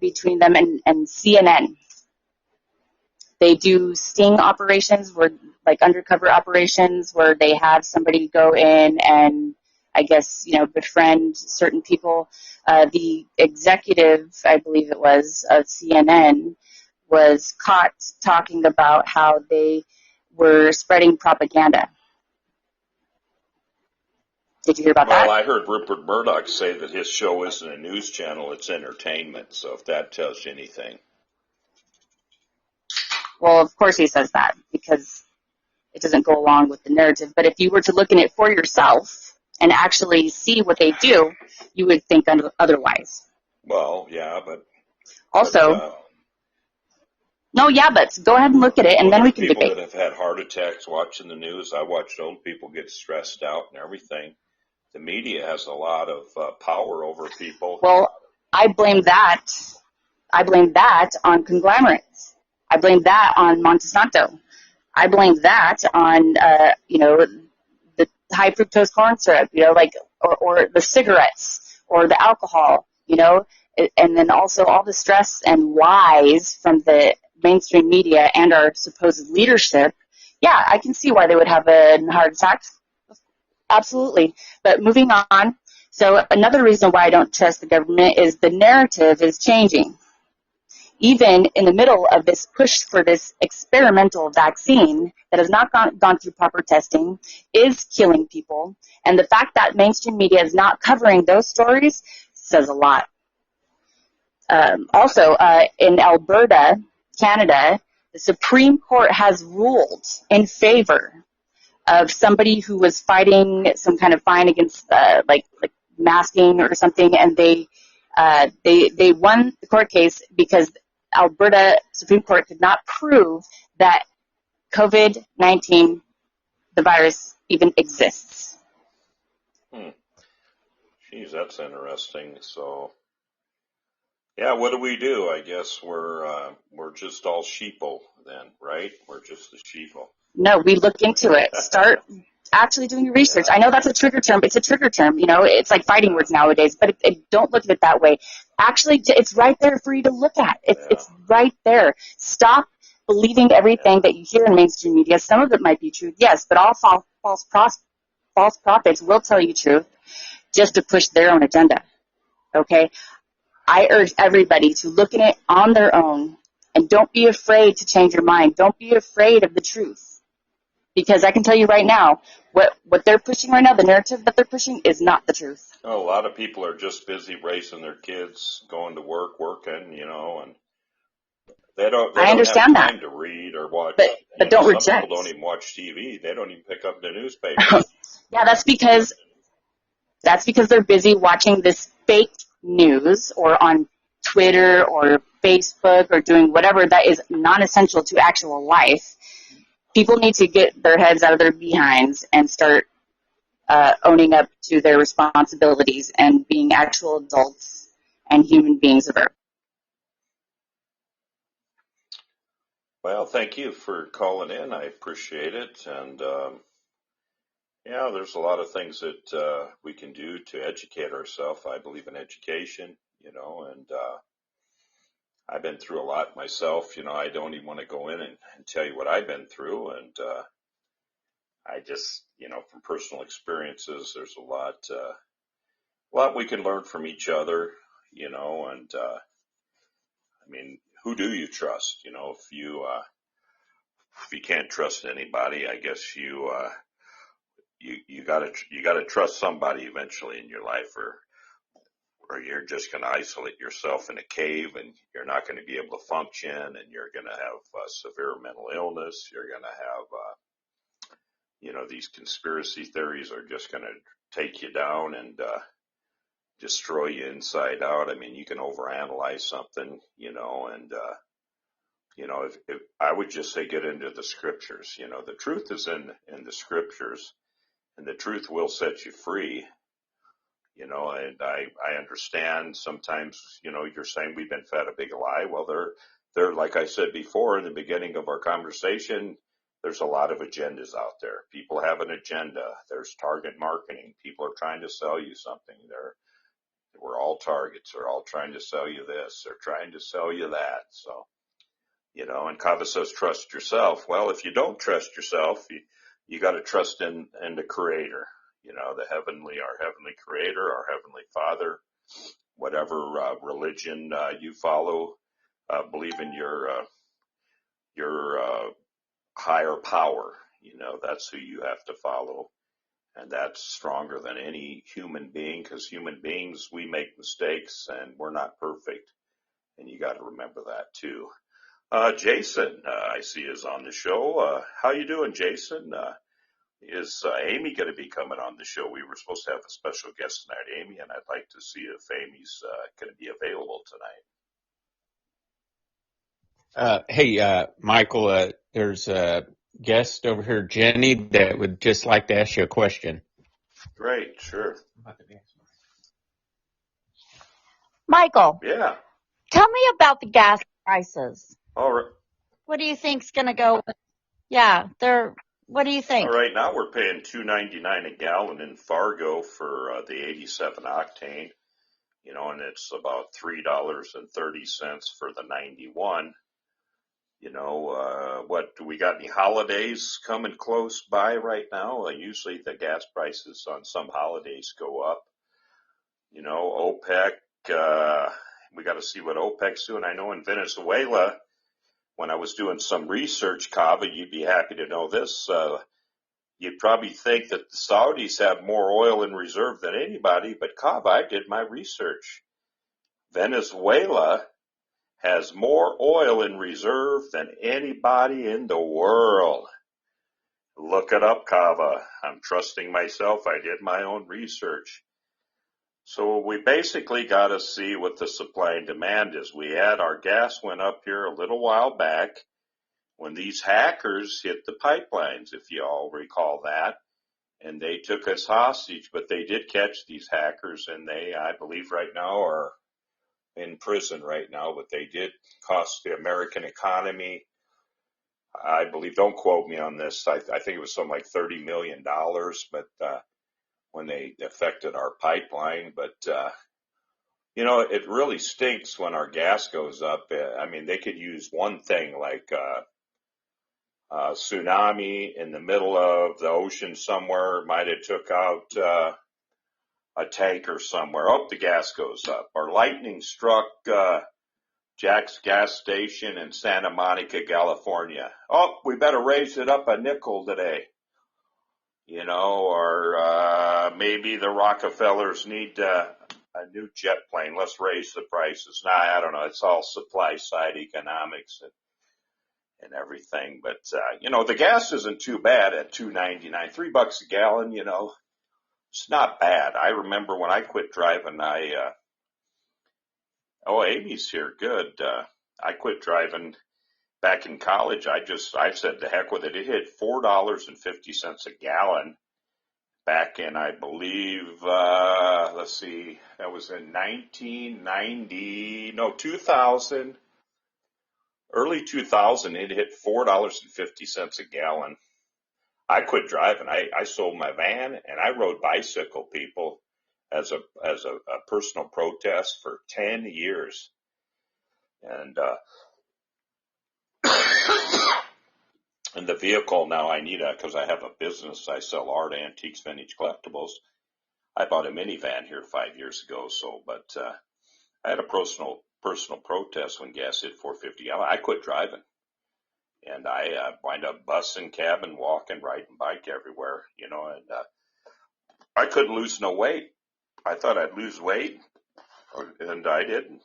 C: between them and CNN. They do sting operations, like undercover operations, where they have somebody go in and, I guess, befriend certain people. The executive, I believe it was, of CNN was caught talking about how they were spreading propaganda. Did you hear about that?
B: Well, I heard Rupert Murdoch say that his show isn't a news channel, it's entertainment, so if that tells you anything.
C: Well, of course he says that because it doesn't go along with the narrative. But if you were to look in it for yourself and actually see what they do, you would think otherwise.
B: Well, yeah, but...
C: Also, no, yeah, but go ahead and look at it, and then we can debate.
B: People that have had heart attacks watching the news. I watched old people get stressed out and everything. The media has a lot of power over people.
C: Well, I blame that on conglomerates. I blame that on Monsanto. I blame that on, the high fructose corn syrup, or the cigarettes or the alcohol, and then also all the stress and lies from the mainstream media and our supposed leadership. Yeah, I can see why they would have a heart attack. Absolutely. But moving on. So another reason why I don't trust the government is the narrative is changing. Even in the middle of this push for this experimental vaccine that has not gone through proper testing, is killing people, and the fact that mainstream media is not covering those stories says a lot. Also, in Alberta, Canada, the Supreme Court has ruled in favor of somebody who was fighting some kind of fine against like masking or something, and they won the court case because Alberta Supreme Court could not prove that COVID-19, the virus, even exists.
B: Geez, that's interesting. So, yeah, what do? I guess we're just all sheeple. then, right? We're just the sheeple.
C: No, we look into it. Start actually doing your research. I know that's a trigger term. It's a trigger term. It's like fighting words nowadays, but don't look at it that way. Actually, it's right there for you to look at. It's right there. Stop believing everything that you hear in mainstream media. Some of it might be true, yes, but all false prophets will tell you truth just to push their own agenda. Okay? I urge everybody to look at it on their own, and don't be afraid to change your mind. Don't be afraid of the truth. Because I can tell you right now, what they're pushing right now, the narrative that they're pushing is not the truth.
B: Oh, a lot of people are just busy raising their kids, going to work, working, and they don't have time to read or watch.
C: But don't reject.
B: Some people don't even watch TV. They don't even pick up the newspaper.
C: Yeah, that's because they're busy watching this fake news or on Twitter or Facebook or doing whatever that is non-essential to actual life. People need to get their heads out of their behinds and start owning up to their responsibilities and being actual adults and human beings of Earth.
B: Well, thank you for calling in. I appreciate it. And, there's a lot of things that we can do to educate ourselves. I believe in education, and I've been through a lot myself. I don't even want to go in and tell you what I've been through. And I just, from personal experiences, there's a lot we can learn from each other, and who do you trust? If you can't trust anybody, I guess you gotta trust somebody eventually in your life, or you're just going to isolate yourself in a cave and you're not going to be able to function, and you're going to have severe mental illness. You're going to have, these conspiracy theories are just going to take you down and destroy you inside out. You can overanalyze something, and if I would just say get into the scriptures. The truth is in the scriptures, and the truth will set you free. And I understand sometimes, you're saying we've been fed a big lie. Well, they're like I said before in the beginning of our conversation, there's a lot of agendas out there. People have an agenda. There's target marketing. People are trying to sell you something. We're all targets. They're all trying to sell you this. They're trying to sell you that. So, and Kava says, trust yourself. Well, if you don't trust yourself, you got to trust in the Creator. Our Heavenly Creator, our Heavenly Father, whatever religion you follow, believe in your higher power. That's who you have to follow, and that's stronger than any human being, because human beings, we make mistakes and we're not perfect, and you got to remember that too. Jason, I see, is on the show. How you doing, Jason? Is Amy going to be coming on the show? We were supposed to have a special guest tonight, Amy, and I'd like to see if Amy's going to be available tonight.
D: Hey, Michael, there's a guest over here, Jenny, that would just like to ask you a question.
B: Great, sure.
E: Michael.
B: Yeah.
E: Tell me about the gas prices.
B: All right.
E: What do you think's going to go? Yeah, what do you think?
B: All right, now we're paying $2.99 a gallon in Fargo for the 87 octane, and it's about $3.30 for the 91. What do we got? Any holidays coming close by right now? Usually the gas prices on some holidays go up. OPEC, we got to see what OPEC's doing. I know in Venezuela, when I was doing some research, Kava, you'd be happy to know this. You'd probably think that the Saudis have more oil in reserve than anybody, but Kava, I did my research. Venezuela has more oil in reserve than anybody in the world. Look it up, Kava. I'm trusting myself. I did my own research. So we basically got to see what the supply and demand is. Our gas went up here a little while back when these hackers hit the pipelines, if you all recall that, and they took us hostage, but they did catch these hackers, and they, I believe right now, are in prison right now, but they did cost the American economy I believe, don't quote me on this, I think it was something like $30 million, but when they affected our pipeline. But, it really stinks when our gas goes up. I mean, they could use one thing like a tsunami in the middle of the ocean somewhere might have took out a tanker somewhere. Oh, the gas goes up. Or lightning struck Jack's gas station in Santa Monica, California. Oh, we better raise it up a nickel today. Or maybe the Rockefellers need a new jet plane. Let's raise the prices. Nah, I don't know. It's all supply side economics and everything. But, the gas isn't too bad at $2.99, $3 a gallon, it's not bad. I remember when I quit driving, Amy's here. Good. I quit driving back in college. I said the heck with it. It hit $4.50 a gallon back in, I believe, let's see, that was in 2000, early 2000, it hit $4.50 a gallon. I quit driving. I sold my van and I rode bicycle, people, as a personal protest for 10 years. And and the vehicle now I need because I have a business. I sell art, antiques, vintage collectibles. I bought a minivan here 5 years ago. But I had a personal protest when gas hit $4.50. I quit driving, and I wind up busing, cabbing, walking, riding bike everywhere. And I couldn't lose no weight. I thought I'd lose weight, and I didn't.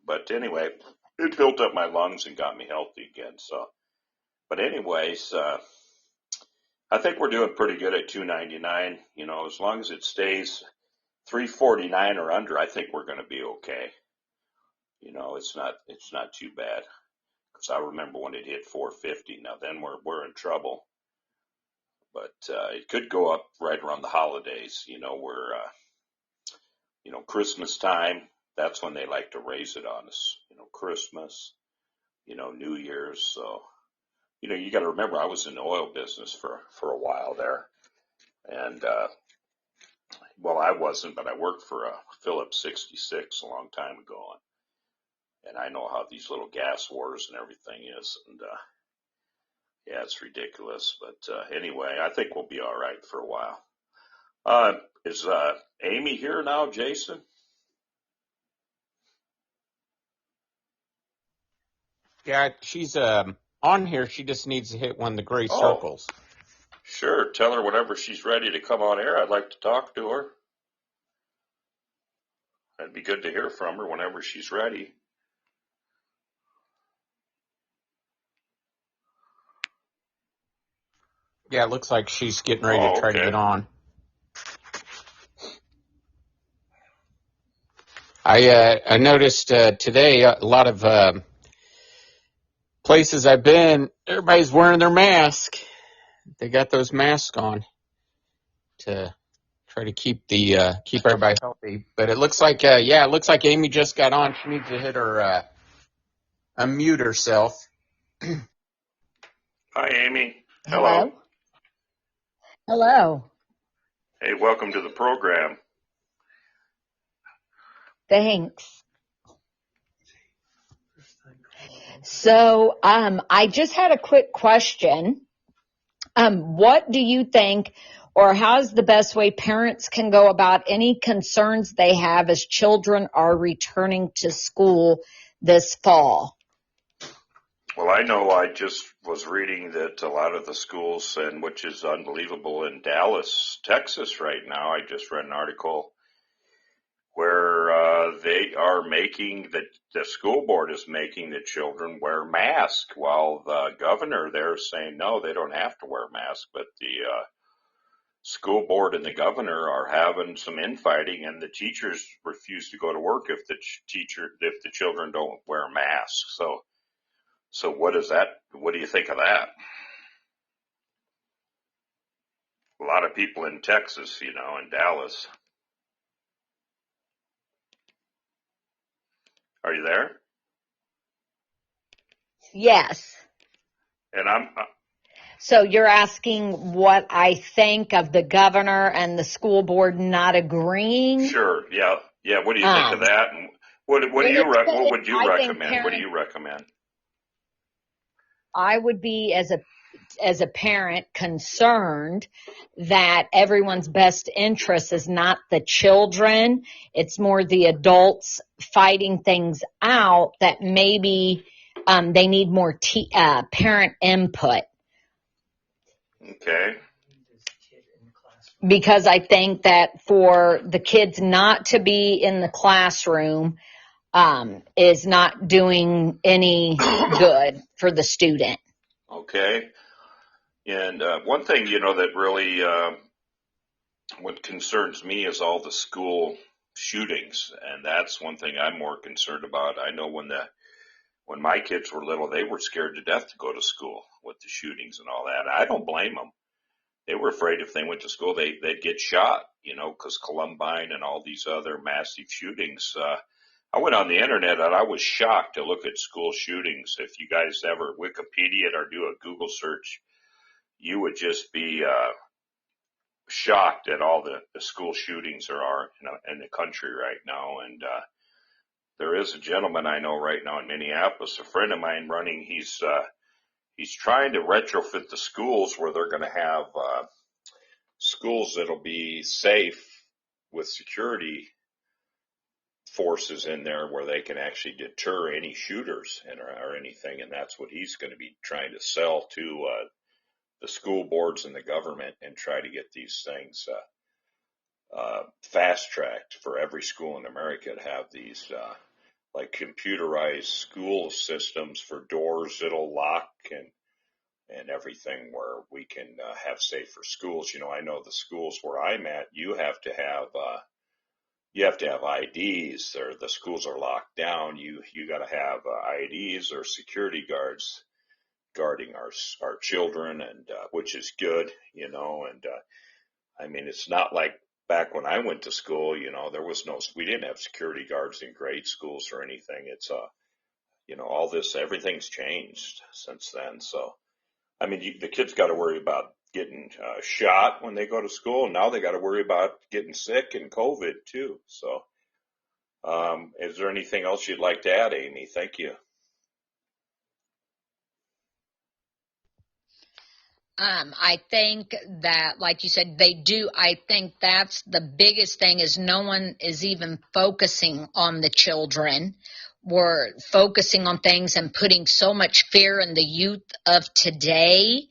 B: But anyway, it built up my lungs and got me healthy again. So, but anyways, I think we're doing pretty good at $2.99. As long as it stays $3.49 or under, I think we're going to be okay. It's not too bad. Because I remember when it hit $4.50. Now then we're in trouble. But it could go up right around the holidays. We're Christmas time. That's when they like to raise it on us. Christmas. New Year's. So you got to remember, I was in the oil business for a while there, and well, I wasn't, but I worked for Phillips 66 a long time ago, and I know how these little gas wars and everything is, and yeah, it's ridiculous. But anyway, I think we'll be all right for a while. Is Amy here now, Jason?
D: Yeah, she's on here. She just needs to hit one of the gray circles.
B: Sure. Tell her whenever she's ready to come on air. I'd like to talk to her. It'd be good to hear from her whenever she's ready.
D: Yeah, it looks like she's getting ready to try to get on. I noticed today a lot of places I've been, everybody's wearing their mask. They got those masks on to try to keep everybody healthy. But it looks like it looks like Amy just got on. She needs to hit her unmute herself.
B: Hi, Amy. Hello.
F: Hello.
B: Hey, welcome to the program.
F: Thanks. So, I just had a quick question. What do you think, or how's the best way parents can go about any concerns they have as children are returning to school this fall?
B: Well, I know I just was reading that a lot of the schools, and which is unbelievable, in Dallas, Texas right now, I just read an article where they are making, the school board is making the children wear masks, while the governor there is saying, no, they don't have to wear masks, but the school board and the governor are having some infighting, and the teachers refuse to go to work if the children don't wear masks. So what do you think of that? A lot of people in Texas, in Dallas. Are you there?
F: Yes.
B: And I'm,
F: So you're asking what I think of the governor and the school board not agreeing?
B: sure, yeah. Yeah, what do you think of that? And what do you, what would you
F: I think
B: recommend? What do you recommend?
F: I would be as a parent concerned that everyone's best interest is not the children. It's more the adults fighting things out that maybe they need more parent input.
B: Okay.
F: Because I think that for the kids not to be in the classroom is not doing any good for the student.
B: Okay. And one thing, that really what concerns me is all the school shootings, and that's one thing I'm more concerned about. I know when my kids were little, they were scared to death to go to school with the shootings and all that. I don't blame them. They were afraid if they went to school, they'd get shot, because Columbine and all these other massive shootings. I went on the internet and I was shocked to look at school shootings. If you guys ever Wikipedia it or do a Google search, you would just be shocked at all the school shootings there are in the country right now. And there is a gentleman I know right now in Minneapolis, a friend of mine running. He's trying to retrofit the schools where they're going to have schools that'll be safe with security forces in there where they can actually deter any shooters or anything. And that's what he's going to be trying to sell to the school boards and the government and try to get these things fast-tracked for every school in America to have these like computerized school systems for doors that'll lock and everything where we can have safer schools. I know the schools where I'm at, you have to have IDs, or the schools are locked down. You got to have IDs or security guards guarding our children, and which is good, and I mean, it's not like back when I went to school, we didn't have security guards in grade schools or anything. It's all this, everything's changed since then. So I mean, the kids got to worry about getting shot when they go to school. Now they got to worry about getting sick and COVID too. So, is there anything else you'd like to add, Amy? Thank you.
F: I think that, like you said, they do. I think that's the biggest thing is no one is even focusing on the children. We're focusing on things and putting so much fear in the youth of today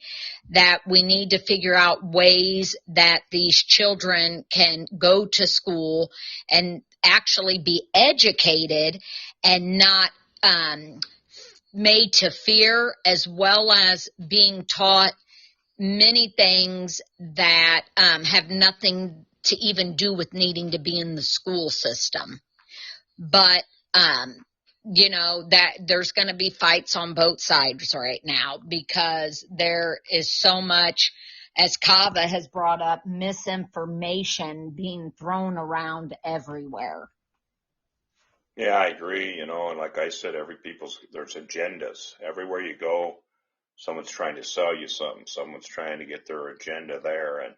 F: that we need to figure out ways that these children can go to school and actually be educated and not made to fear, as well as being taught many things that have nothing to even do with needing to be in the school system. But that there's going to be fights on both sides right now because there is so much, as Kava has brought up, misinformation being thrown around everywhere.
B: Yeah, I agree. And like I said, there's agendas everywhere you go. Someone's trying to sell you something. Someone's trying to get their agenda there, and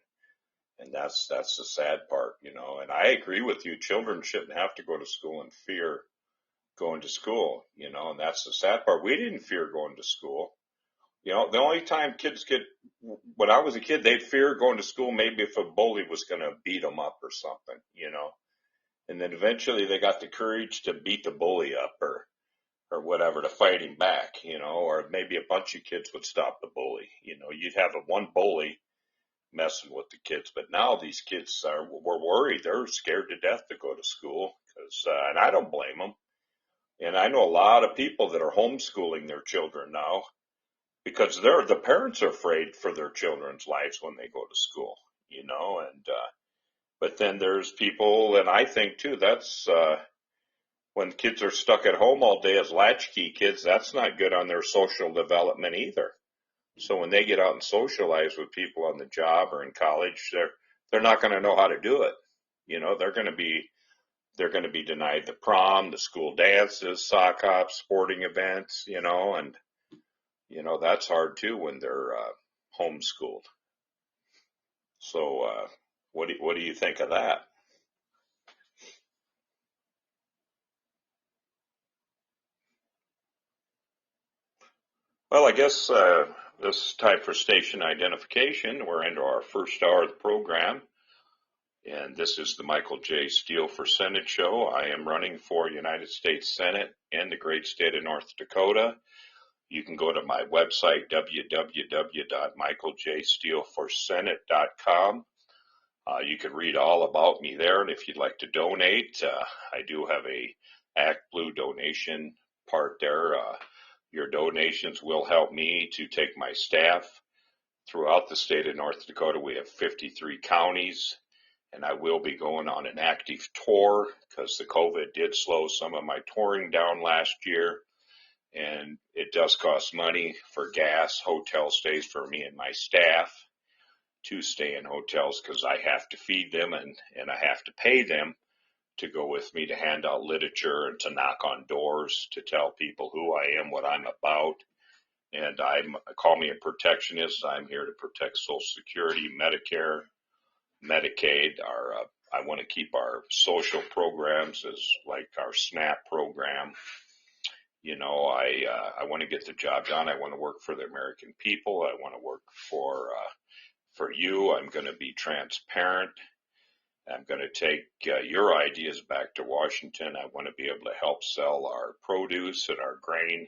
B: that's the sad part, And I agree with you. Children shouldn't have to go to school in fear going to school, and that's the sad part. We didn't fear going to school. The only time kids when I was a kid, they'd fear going to school maybe if a bully was going to beat them up or something, and then eventually they got the courage to beat the bully up or whatever, to fight him back, or maybe a bunch of kids would stop the bully. You'd have one bully messing with the kids, but now these kids were worried. They're scared to death to go to school and I don't blame them. And I know a lot of people that are homeschooling their children now because the parents are afraid for their children's lives when they go to school, but then there's people, and I think too, that's, when kids are stuck at home all day as latchkey kids, that's not good on their social development either. So when they get out and socialize with people on the job or in college, they're not going to know how to do it. They're going to be denied the prom, the school dances, sock hops, sporting events, and That's hard too when they're homeschooled. So, what do you think of that? Well, I guess this is time for station identification. We're into our first hour of the program, and this is the Michael J. Steele for Senate show. I am running for United States Senate in the great state of North Dakota. You can go to my website, www.michaeljsteeleforsenate.com. You can read all about me there, and if you'd like to donate, I do have a Act Blue donation part there. Your donations will help me to take my staff throughout the state of North Dakota. We have 53 counties, and I will be going on an active tour because the COVID did slow some of my touring down last year, and it does cost money for gas, hotel stays for me and my staff to stay in hotels because I have to feed them and I have to pay them to go with me to hand out literature and to knock on doors to tell people who I am, what I'm about. And call me a protectionist. I'm here to protect Social Security, Medicare, Medicaid. I want to keep our social programs as like our SNAP program. I want to get the job done. I want to work for the American people. I want to work for you. I'm going to be transparent. I'm going to take your ideas back to Washington. I want to be able to help sell our produce and our grain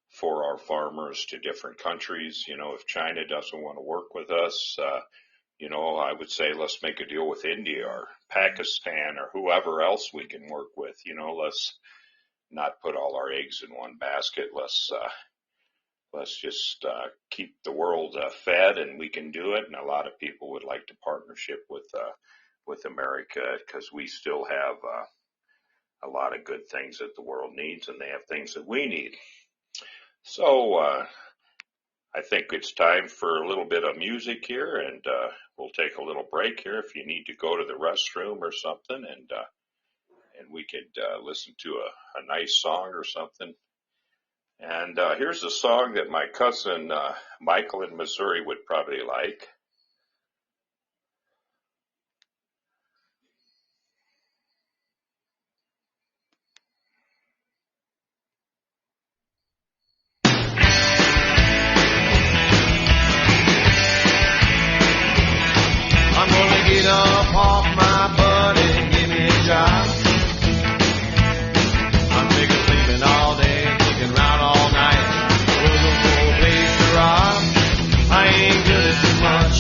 B: for our farmers to different countries. If China doesn't want to work with us, I would say let's make a deal with India or Pakistan or whoever else we can work with. Let's not put all our eggs in one basket. Let's just keep the world fed, and we can do it. And a lot of people would like to partnership with America because we still have a lot of good things that the world needs, and they have things that we need. So I think it's time for a little bit of music here, and we'll take a little break here if you need to go to the restroom or something, and we could listen to a nice song or something. And here's a song that my cousin Michael in Missouri would probably like.
A: I'm gonna get up off my butt and give me a job. I'm sick of sleeping all day, kicking around all night, looking for a place to rob. I ain't good at too much,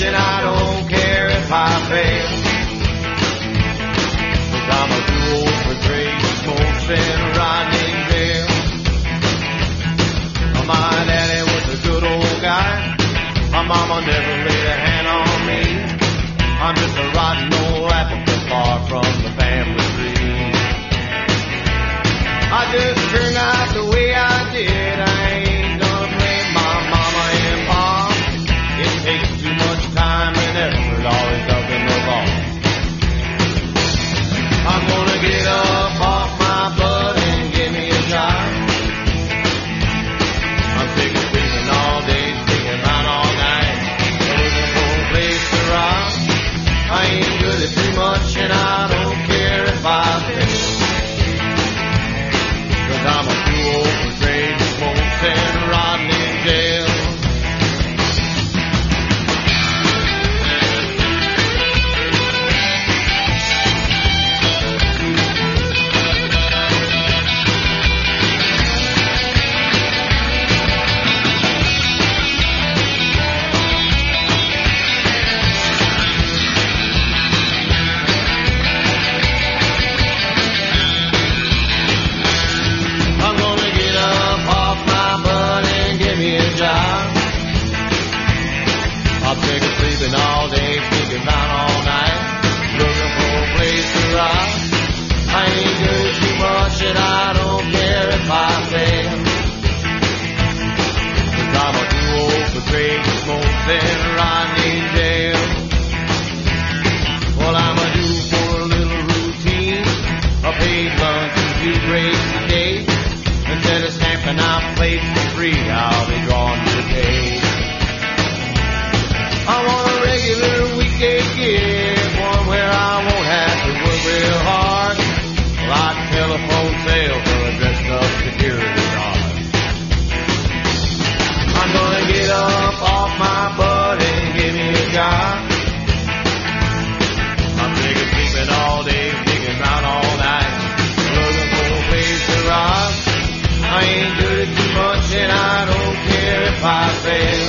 A: I fail.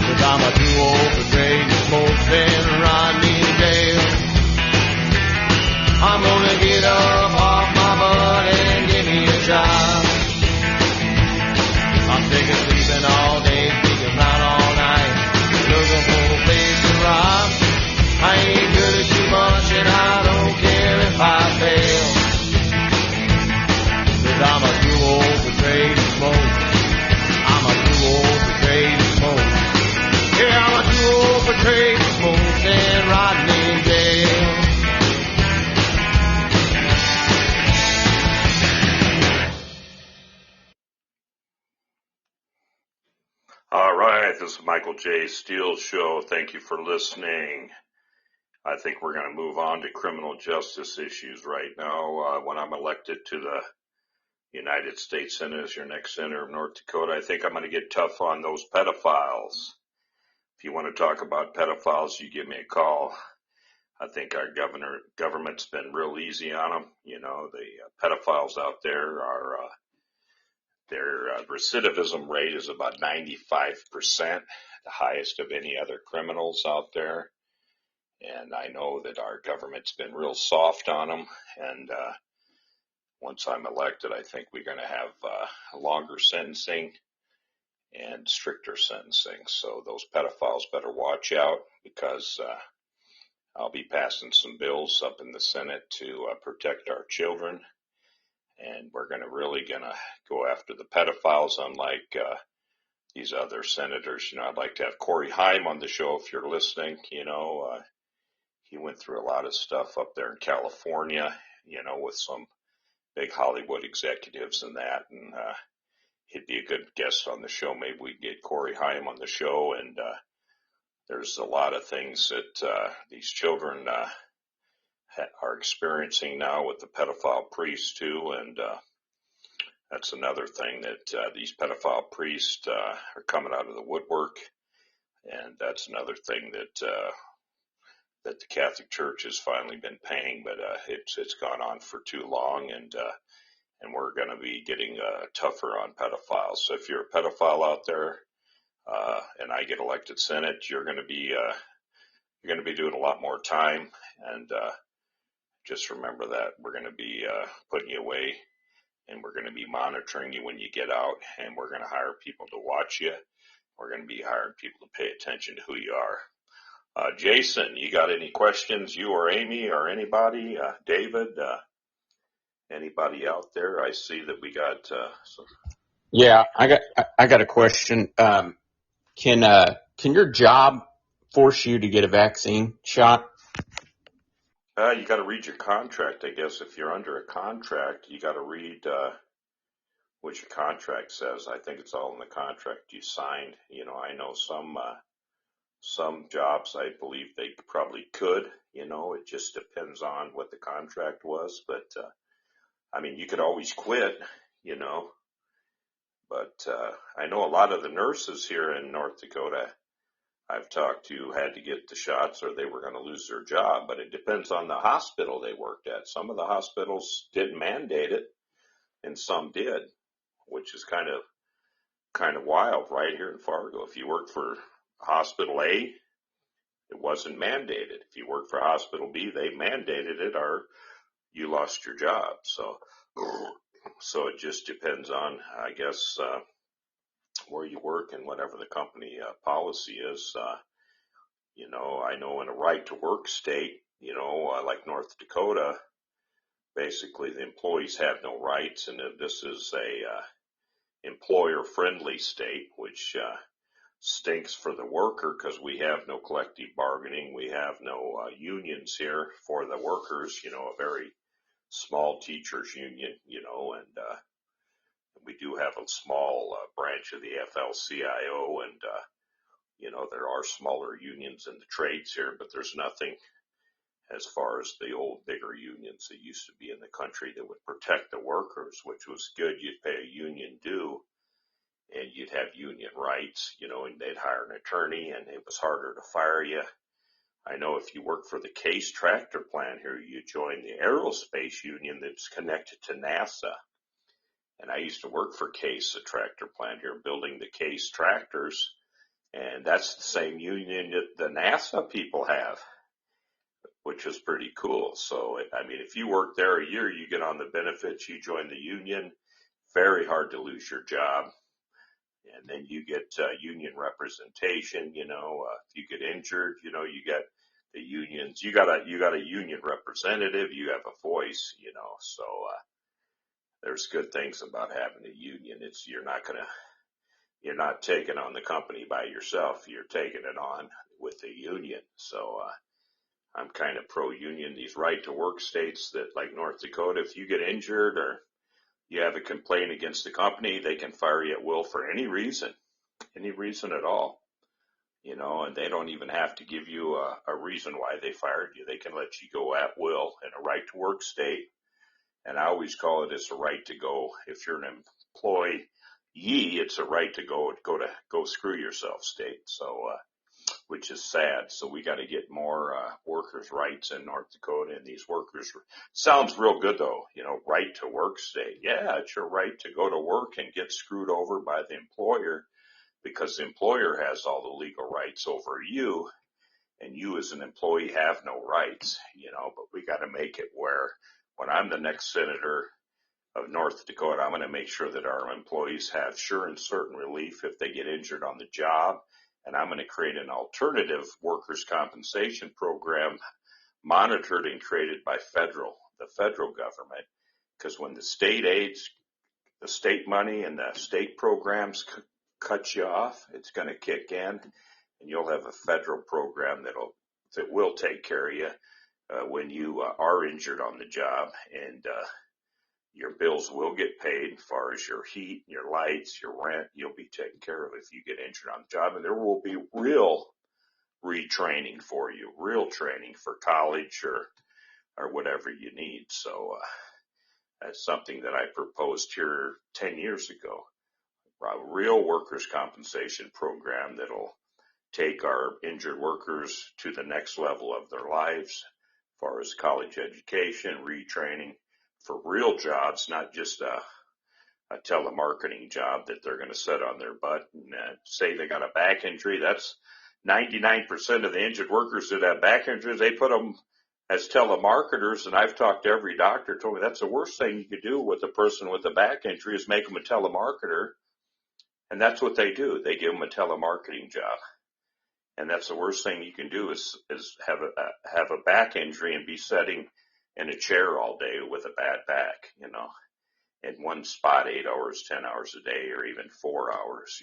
A: 'Cause I'm a too old for trading smokes and Rodney Dale. I'm gonna get up off my butt and give me a job. I'm sick of sleeping all day, sleeping around all night, looking for a place to rob. I ain't good at too much and I don't care if I fail. 'Cause I'm a too old for trading smoke. I'm a too old for trading smoke. Yeah, I'm a too old for trading smoke and Rodney Dale.
B: All right, this is Michael J. Steele Show. Thank you for listening. I think we're going to move on to criminal justice issues right now. When I'm elected to the United States Senate as your next senator of North Dakota, I think I'm going to get tough on those pedophiles. If you want to talk about pedophiles, you give me a call. I think our government's been real easy on them. You know, the pedophiles out there are, their recidivism rate is about 95%, the highest of any other criminals out there. And I know that our government's been real soft on them. And once I'm elected, I think we're going to have longer sentencing and stricter sentencing. So those pedophiles better watch out, because I'll be passing some bills up in the Senate to protect our children. And we're really going to go after the pedophiles, unlike these other senators. You know, I'd like to have Corey Haim on the show if you're listening. You know, he went through a lot of stuff up there in California, you know, with some big Hollywood executives and that. And he'd be a good guest on the show. Maybe we get Corey Haim on the show. And there's a lot of things that these children are experiencing now with the pedophile priests too. And that's another thing, that these pedophile priests are coming out of the woodwork. And that's another thing that that the Catholic Church has finally been paying, but it's gone on for too long, and we're going to be getting tougher on pedophiles. So if you're a pedophile out there, and I get elected Senate, you're going to be doing a lot more time, and just remember that we're going to be putting you away, and we're going to be monitoring you when you get out, and we're going to hire people to watch you. We're going to be hiring people to pay attention to who you are. Jason, you got any questions? You or Amy or anybody? David, anybody out there? I see that we got some.
D: Yeah, I got a question. Can your job force you to get a vaccine shot?
B: You got to read your contract, I guess. If you're under a contract, you got to read what your contract says. I think it's all in the contract you signed. You know, I know some jobs, I believe they probably could. You know, it just depends on what the contract was. But I mean, you could always quit. You know. But I know a lot of the nurses here in North Dakota I've talked to had to get the shots or they were going to lose their job. But it depends on the hospital they worked at. Some of the hospitals didn't mandate it, and some did, which is kind of wild right here in Fargo. If you worked for Hospital A, it wasn't mandated. If you worked for Hospital B, they mandated it, or you lost your job. So it just depends on, I guess, where you work and whatever the company policy is. You know, I know in a right to work state, you know, like North Dakota, basically the employees have no rights, and this is a employer friendly state, which stinks for the worker, because we have no collective bargaining. We have no unions here for the workers, you know, a very small teachers union, you know, and we do have a small branch of the AFL-CIO, and you know, there are smaller unions in the trades here, but there's nothing as far as the old bigger unions that used to be in the country that would protect the workers, which was good. You'd pay a union due and you'd have union rights, you know, and they'd hire an attorney, and it was harder to fire you. I know if you work for the Case tractor plant here, you join the aerospace union that's connected to NASA. And I used to work for Case, a tractor plant here, building the Case tractors. And that's the same union that the NASA people have, which is pretty cool. So, I mean, if you work there a year, you get on the benefits, you join the union, very hard to lose your job. And then you get union representation, if you get injured, you get the unions, you got a union representative, you have a voice, so, there's good things about having a union. You're not taking on the company by yourself. You're taking it on with the union. So, I'm kind of pro-union. These right-to-work states that, like North Dakota, if you get injured or you have a complaint against the company, they can fire you at will for any reason at all, and they don't even have to give you a reason why they fired you. They can let you go at will in a right-to-work state. And I always call it as a right to go. If you're an employee, it's a right to go screw yourself state. So, which is sad. So we got to get more workers' rights in North Dakota, and these workers sounds real good though. Right to work state. Yeah, it's your right to go to work and get screwed over by the employer, because the employer has all the legal rights over you, and you as an employee have no rights. But we got to make it where when I'm the next senator of North Dakota, I'm going to make sure that our employees have sure and certain relief if they get injured on the job. And I'm going to create an alternative workers' compensation program monitored and created by the federal government. Because when the state aids, the state money and the state programs cut you off, it's going to kick in, and you'll have a federal program that will take care of you when you are injured on the job, and your bills will get paid as far as your heat, your lights, your rent. You'll be taken care of if you get injured on the job, and there will be real retraining for you, real training for college or whatever you need. So that's something that I proposed here 10 years ago, a real workers' compensation program that'll take our injured workers to the next level of their lives as far as college education, retraining for real jobs, not just a telemarketing job that they're going to sit on their butt and say they got a back injury. That's 99% of the injured workers that have back injuries. They put them as telemarketers, and I've talked to every doctor, told me that's the worst thing you could do with a person with a back injury is make them a telemarketer. And that's what they do. They give them a telemarketing job. And that's the worst thing you can do is have a back injury and be sitting in a chair all day with a bad back, in one spot 8 hours, 10 hours a day, or even 4 hours,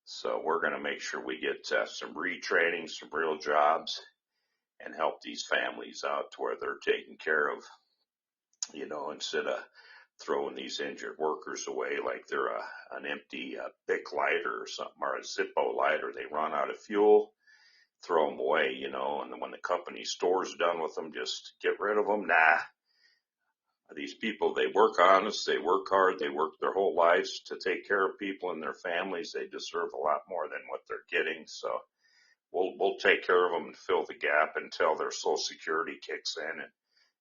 B: So we're going to make sure we get some retraining, some real jobs, and help these families out to where they're taken care of, instead of throwing these injured workers away like they're an empty Bic lighter or something, or a Zippo lighter. They run out of fuel, throw them away, and then when the company store's done with them, just get rid of them. Nah. These people, they work honest, they work hard, they work their whole lives to take care of people and their families. They deserve a lot more than what they're getting. So we'll take care of them and fill the gap until their Social Security kicks in,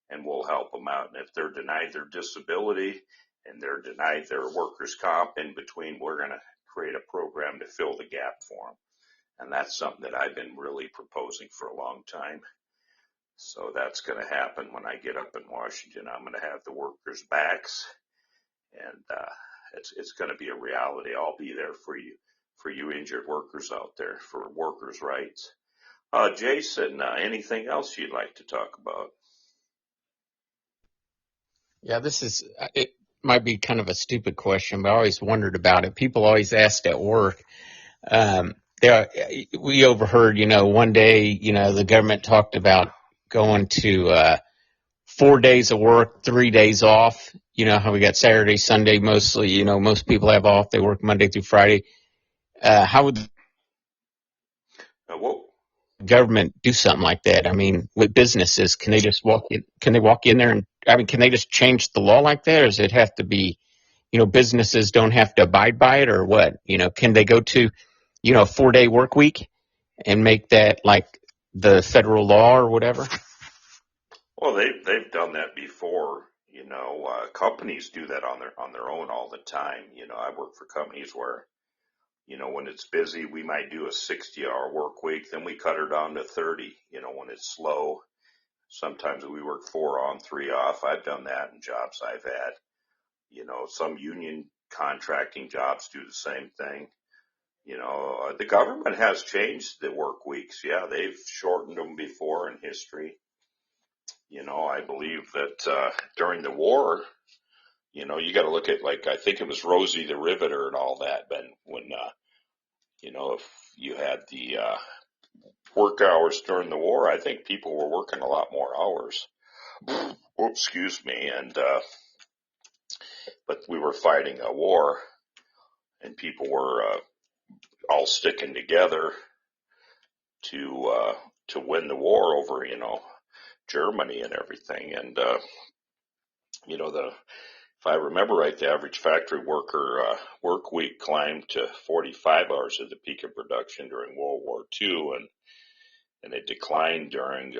B: and we'll help them out. And if they're denied their disability and they're denied their workers' comp in between, we're going to create a program to fill the gap for them. And that's something that I've been really proposing for a long time. So that's going to happen when I get up in Washington. I'm going to have the workers' backs, and it's going to be a reality. I'll be there for you injured workers out there, for workers' rights. Jason, anything else you'd like to talk about?
D: Yeah, it might be kind of a stupid question, but I always wondered about it. People always asked at work. We overheard, one day, the government talked about going to 4 days of work, 3 days off. How we got Saturday, Sunday mostly. Most people have off. They work Monday through Friday. How would the government do something like that? I mean, with businesses, can they just walk in there and, can they just change the law like that? Or does it have to be, businesses don't have to abide by it, or what? Can they go to, a 4-day work week and make that like the federal law or whatever?
B: Well, they've done that before, companies do that on their own all the time. I work for companies where, when it's busy, we might do a 60-hour work week, then we cut her down to 30. When it's slow, sometimes we work 4 on, 3 off. I've done that in jobs I've had. Some union contracting jobs do the same thing. The government has changed the work weeks. Yeah, they've shortened them before in history. I believe that during the war, you got to look at, like, I think it was Rosie the Riveter and all that, but when, if you had the work hours during the war, I think people were working a lot more hours. Oh, excuse me. But we were fighting a war, and people were all sticking together to win the war over, Germany and everything. And, if I remember right, the average factory worker work week climbed to 45 hours at the peak of production during World War II, and it declined during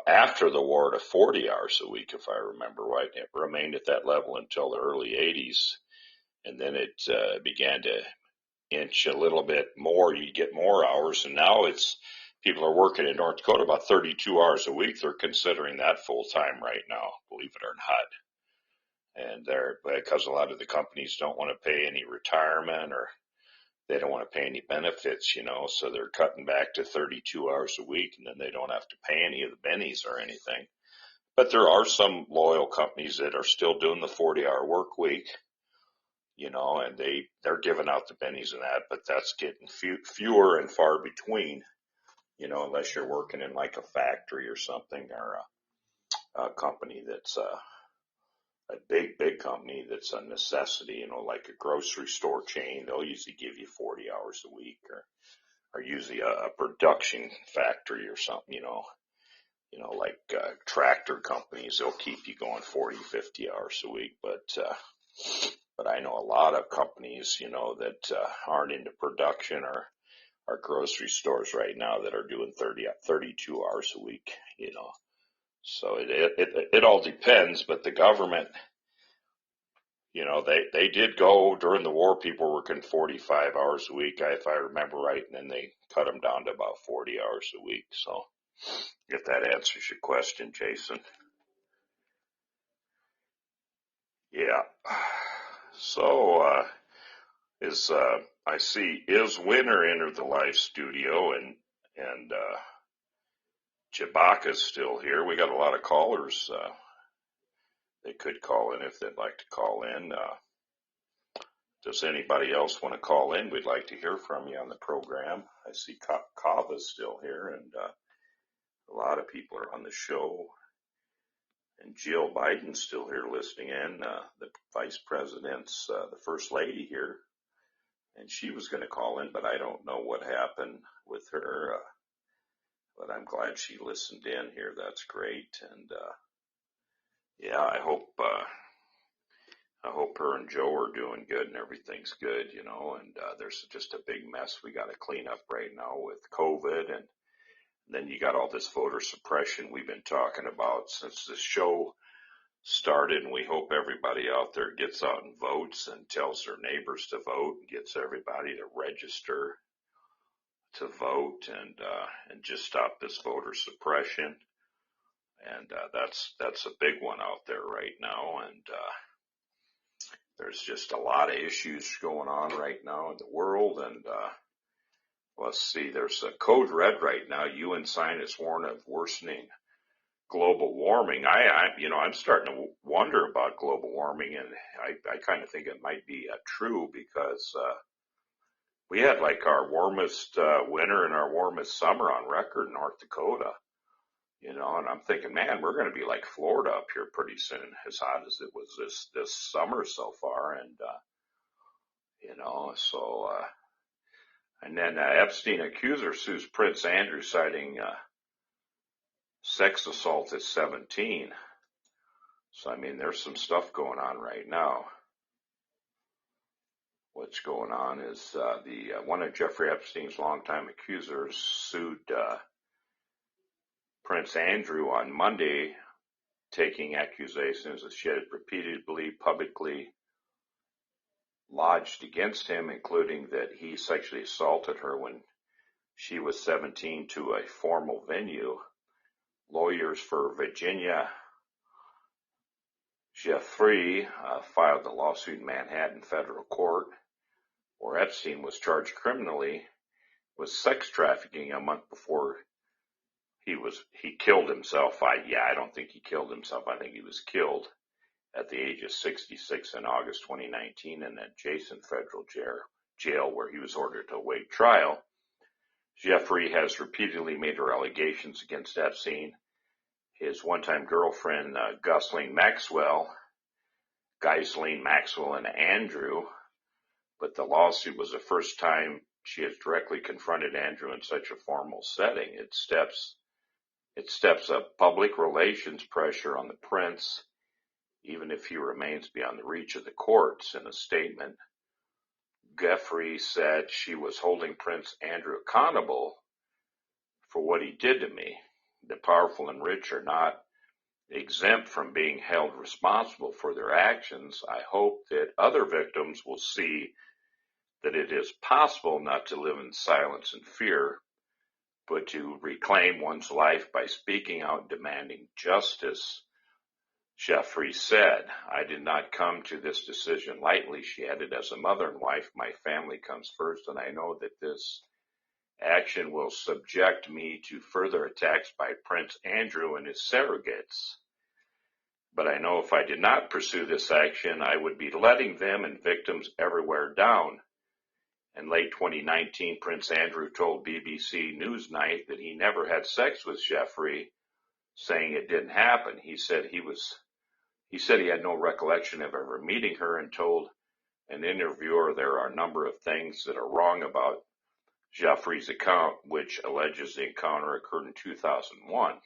B: after the war to 40 hours a week, if I remember right. It remained at that level until the early 80s, and then it began to inch a little bit more. You get more hours, and now people are working in North Dakota about 32 hours a week. They're considering that full time right now, believe it or not. And because a lot of the companies don't want to pay any retirement, or they don't want to pay any benefits, so they're cutting back to 32 hours a week, and then they don't have to pay any of the bennies or anything. But there are some loyal companies that are still doing the 40-hour work week, and they're giving out the bennies and that, but that's getting fewer and far between, unless you're working in like a factory or something, or a company that's a big company that's a necessity, like a grocery store chain. They'll usually give you 40 hours a week, or usually a production factory or something, like tractor companies. They'll keep you going 40, 50 hours a week. But I know a lot of companies, that aren't into production, or grocery stores right now that are doing 32 hours a week, So it all depends, but the government, they did go during the war. People were working 45 hours a week, if I remember right, and then they cut them down to about 40 hours a week. So if that answers your question, Jason. Yeah. So, I see Is Winner entered the live studio, and Chewbacca's still here. We got a lot of callers. They could call in if they'd like to call in. Does anybody else want to call in? We'd like to hear from you on the program. I see Kava's still here, and a lot of people are on the show. And Jill Biden's still here listening in, the vice president's, the first lady here. And she was going to call in, but I don't know what happened with her. But I'm glad she listened in here. That's great. And, yeah, I hope her and Joe are doing good and everything's good, and there's just a big mess we got to clean up right now with COVID, and then you got all this voter suppression we've been talking about since the show started, and we hope everybody out there gets out and votes and tells their neighbors to vote and gets everybody to register to vote, and just stop this voter suppression. And that's a big one out there right now, and there's just a lot of issues going on right now in the world. And let's see, there's a code red right now. UN scientists warn of worsening global warming. I'm starting to wonder about global warming, and I kind of think it might be true, because we had like our warmest winter and our warmest summer on record in North Dakota. And I'm thinking, man, we're going to be like Florida up here pretty soon, as hot as it was this summer so far. And, so, and then Epstein accuser sues Prince Andrew, citing sex assault at 17. So, there's some stuff going on right now. What's going on is one of Jeffrey Epstein's longtime accusers sued Prince Andrew on Monday taking accusations that she had repeatedly publicly lodged against him, including that he sexually assaulted her when she was 17 to a formal venue. Lawyers for Virginia Jeffrey filed the lawsuit in Manhattan federal court, where Epstein was charged criminally with sex trafficking a month before he killed himself. I don't think he killed himself. I think he was killed at the age of 66 in August 2019 in that adjacent federal jail where he was ordered to await trial. Jeffrey has repeatedly made her allegations against Epstein. His one-time girlfriend, Ghislaine Maxwell, and Andrew, but the lawsuit was the first time she has directly confronted Andrew in such a formal setting. It steps up public relations pressure on the prince, even if he remains beyond the reach of the courts. In a statement, Jeffrey said she was holding Prince Andrew accountable for what he did to me. The powerful and rich are not exempt from being held responsible for their actions. I hope that other victims will see that it is possible not to live in silence and fear, but to reclaim one's life by speaking out and demanding justice, Jeffrey said. I did not come to this decision lightly, she added. As a mother and wife, my family comes first, and I know that this action will subject me to further attacks by Prince Andrew and his surrogates. But I know if I did not pursue this action, I would be letting them and victims everywhere down. In late 2019, Prince Andrew told BBC Newsnight that he never had sex with Jeffrey, saying it didn't happen. He said he had no recollection of ever meeting her, and told an interviewer there are a number of things that are wrong about Jeffrey's account, which alleges the encounter occurred in 2001.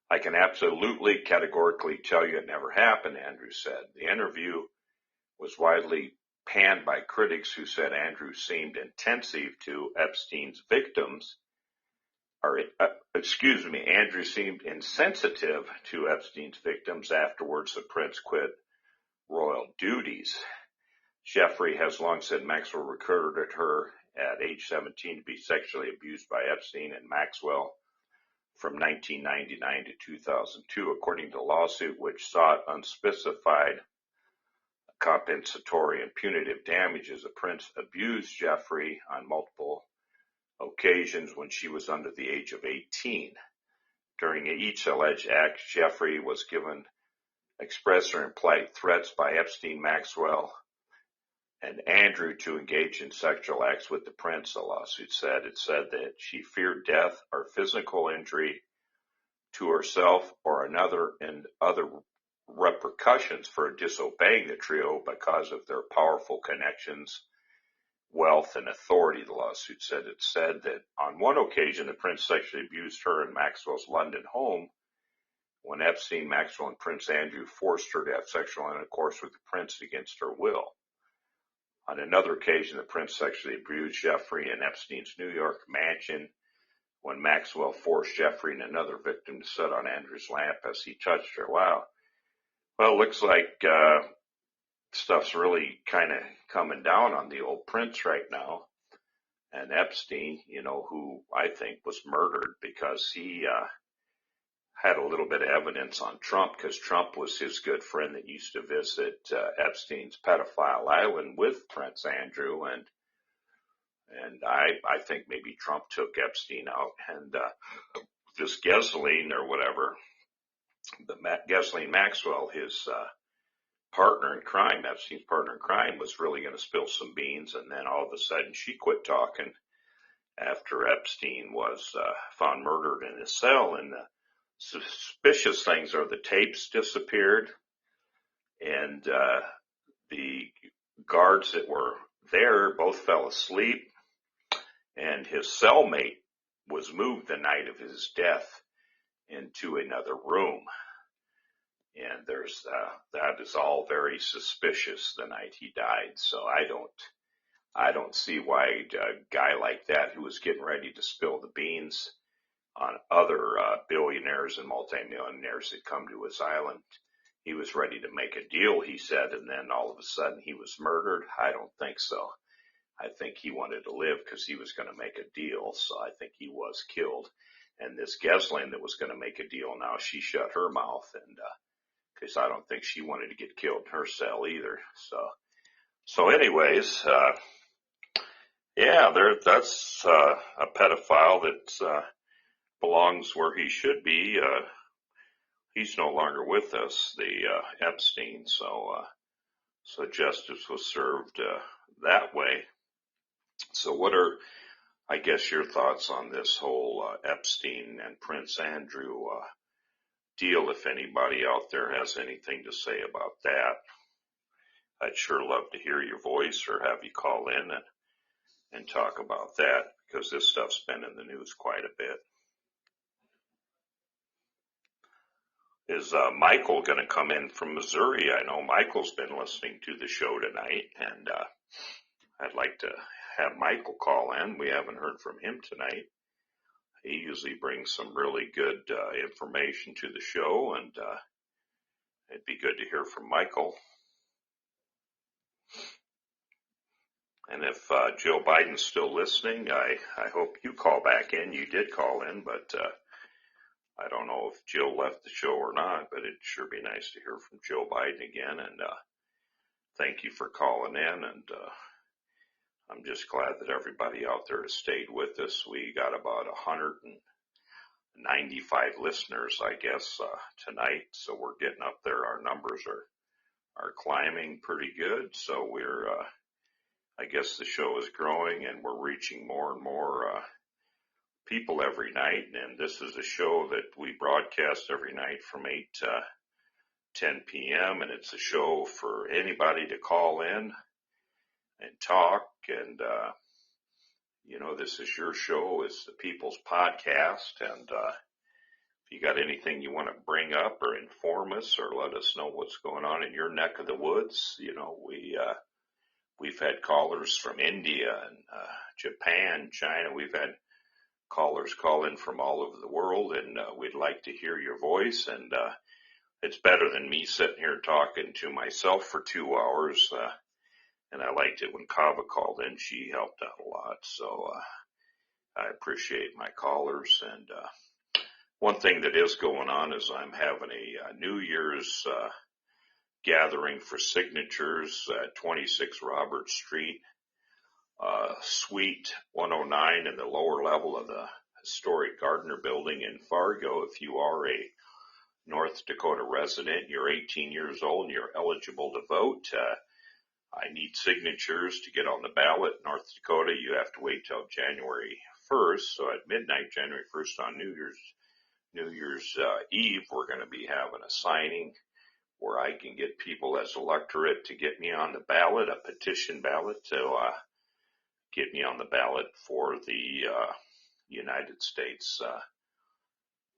B: I can absolutely categorically tell you it never happened, Andrew said. The interview was widely panned by critics who said Andrew seemed intensive to Epstein's victims, Andrew seemed insensitive to Epstein's victims. Afterwards, the prince quit royal duties. Jeffrey has long said Maxwell recruited her at age 17 to be sexually abused by Epstein and Maxwell from 1999 to 2002, according to the lawsuit, which sought unspecified compensatory and punitive damages. The prince abused Jeffrey on multiple occasions when she was under the age of 18. During each alleged act, Jeffrey was given express or implied threats by Epstein, Maxwell, and Andrew to engage in sexual acts with the prince, the lawsuit said. It said that she feared death or physical injury to herself or another, and other repercussions for disobeying the trio because of their powerful connections, wealth, and authority, the lawsuit said. It said that on one occasion, the prince sexually abused her in Maxwell's London home when Epstein, Maxwell, and Prince Andrew forced her to have sexual intercourse with the prince against her will. On another occasion, the prince sexually abused Jeffrey in Epstein's New York mansion when Maxwell forced Jeffrey and another victim to sit on Andrew's lap as he touched her. Wow. Well, it looks like stuff's really kind of coming down on the old prince right now. And Epstein, who I think was murdered because he had a little bit of evidence on Trump, because Trump was his good friend that used to visit Epstein's pedophile island with Prince Andrew, and I think maybe Trump took Epstein out, and this Ghislaine or whatever, Ghislaine Maxwell, his partner in crime, Epstein's partner in crime, was really going to spill some beans, and then all of a sudden she quit talking after Epstein was found murdered in his cell. And the suspicious things are the tapes disappeared, and the guards that were there both fell asleep, and his cellmate was moved the night of his death into another room. And there's that is all very suspicious the night he died. So I don't see why a guy like that, who was getting ready to spill the beans on other billionaires and multimillionaires that come to his island. He was ready to make a deal, he said, and then all of a sudden he was murdered. I don't think so. I think he wanted to live because he was going to make a deal, so I think he was killed. And this Gesling that was going to make a deal, now she shut her mouth, and because I don't think she wanted to get killed in her cell either. So anyways, yeah, that's a pedophile that belongs where he should be. He's no longer with us, the Epstein, so justice was served that way. So what are, I guess, your thoughts on this whole Epstein and Prince Andrew deal, if anybody out there has anything to say about that? I'd sure love to hear your voice or have you call in and talk about that, because this stuff's been in the news quite a bit. Is Michael going to come in from Missouri? I know Michael's been listening to the show tonight, and I'd like to have Michael call in. We haven't heard from him tonight. He usually brings some really good information to the show, and it'd be good to hear from Michael. And if Joe Biden's still listening, I hope you call back in. You did call in, but I don't know if Jill left the show or not, but it'd sure be nice to hear from Joe Biden again. And thank you for calling in. And I'm just glad that everybody out there has stayed with us. We got about 195 listeners, I guess, tonight. So we're getting up there. Our numbers are climbing pretty good. So we're, I guess the show is growing and we're reaching more and more people every night, and this is a show that we broadcast every night from 8 to 10 p.m., and it's a show for anybody to call in and talk, and this is your show. It's the People's Podcast, and if you got anything you want to bring up or inform us or let us know what's going on in your neck of the woods, we've had callers from India and Japan, China. We've had callers call in from all over the world, and we'd like to hear your voice. And it's better than me sitting here talking to myself for 2 hours. And I liked it when Kava called in. She helped out a lot. So I appreciate my callers. And one thing that is going on is I'm having a New Year's gathering for signatures at 26 Robert Street. Suite 109 in the lower level of the historic Gardner building in Fargo. If you are a North Dakota resident, you're 18 years old and you're eligible to vote, I need signatures to get on the ballot. North Dakota, you have to wait till January 1st. So at midnight, January 1st on New Year's Eve, we're going to be having a signing where I can get people as electorate to get me on the ballot, a petition ballot to get me on the ballot for the United States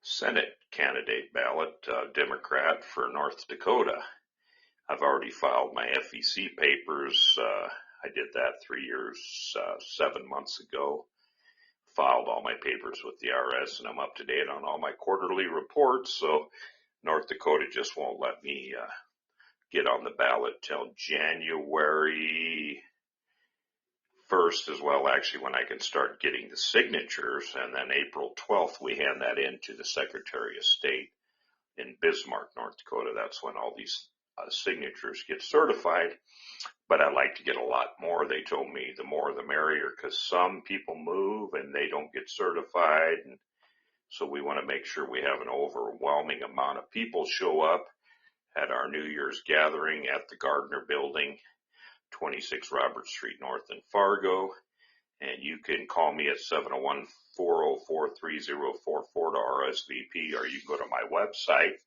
B: Senate candidate ballot, Democrat for North Dakota. I've already filed my FEC papers. I did that 7 months ago. Filed all my papers with the IRS, and I'm up to date on all my quarterly reports. So North Dakota just won't let me get on the ballot till January 1st as well, actually, when I can start getting the signatures, and then April 12th we hand that in to the Secretary of State in Bismarck, North Dakota. That's when all these signatures get certified, but I'd like to get a lot more. They told me the more the merrier, because some people move and they don't get certified, and so we want to make sure we have an overwhelming amount of people show up at our New Year's gathering at the Gardner building, 26 Robert Street North in Fargo, and you can call me at 701-404-3044 to RSVP, or you can go to my website,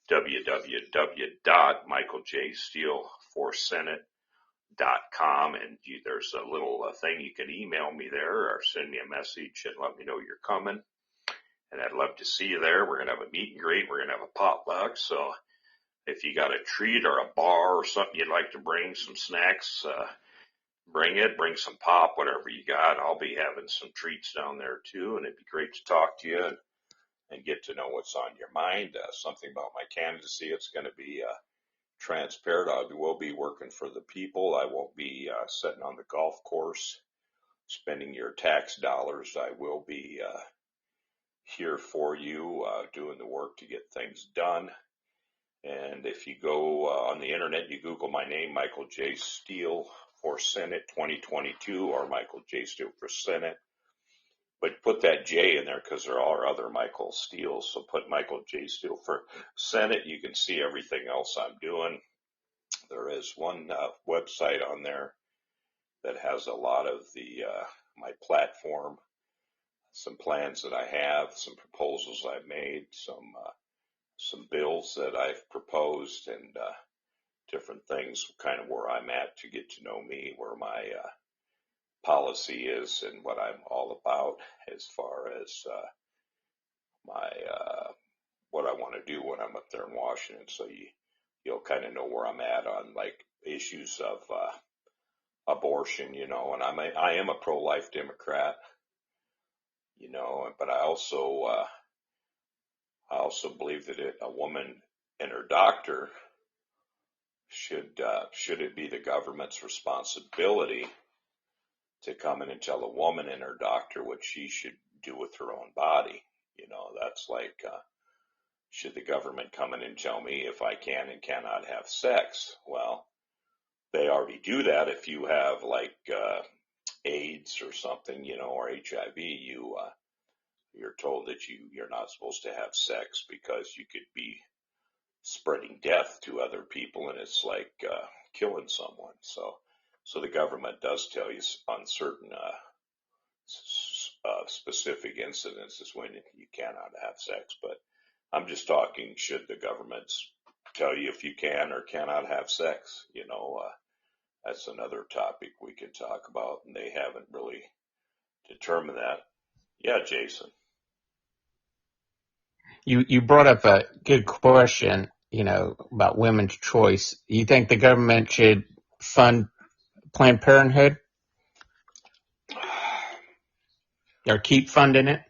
B: www.michaeljsteele4senate.com, and there's a little thing you can email me there or send me a message and let me know you're coming, and I'd love to see you there. We're going to have a meet and greet. We're going to have a potluck, so if you got a treat or a bar or something you'd like to bring, some snacks, bring some pop, whatever you got. I'll be having some treats down there too, and it'd be great to talk to you and get to know what's on your mind. Something about my candidacy, it's going to be transparent. I will be working for the people. I won't be sitting on the golf course spending your tax dollars. I will be here for you, doing the work to get things done. And if you go on the internet, you Google my name, Michael J. Steele for Senate 2022, or Michael J. Steele for Senate. But put that J in there because there are other Michael Steeles. So put Michael J. Steele for Senate. You can see everything else I'm doing. There is one website on there that has a lot of the my platform, some plans that I have, some proposals I've made, some bills that I've proposed, and different things, kind of where I'm at to get to know me, where my policy is, and what I'm all about as far as my what I want to do when I'm up there in Washington. So you'll kind of know where I'm at on like issues of abortion, and I am a pro-life Democrat, but I also believe that a woman and her doctor should it be the government's responsibility to come in and tell a woman and her doctor what she should do with her own body. That's like, should the government come in and tell me if I can and cannot have sex? Well, they already do that. If you have like AIDS or something, or HIV, you're told that you're not supposed to have sex because you could be spreading death to other people, and it's like killing someone. So the government does tell you on certain specific incidences when you cannot have sex. But I'm just talking, should the governments tell you if you can or cannot have sex? That's another topic we can talk about, and they haven't really determined that. Yeah, Jason.
D: You brought up a good question, about women's choice. You think the government should fund Planned Parenthood or keep funding it?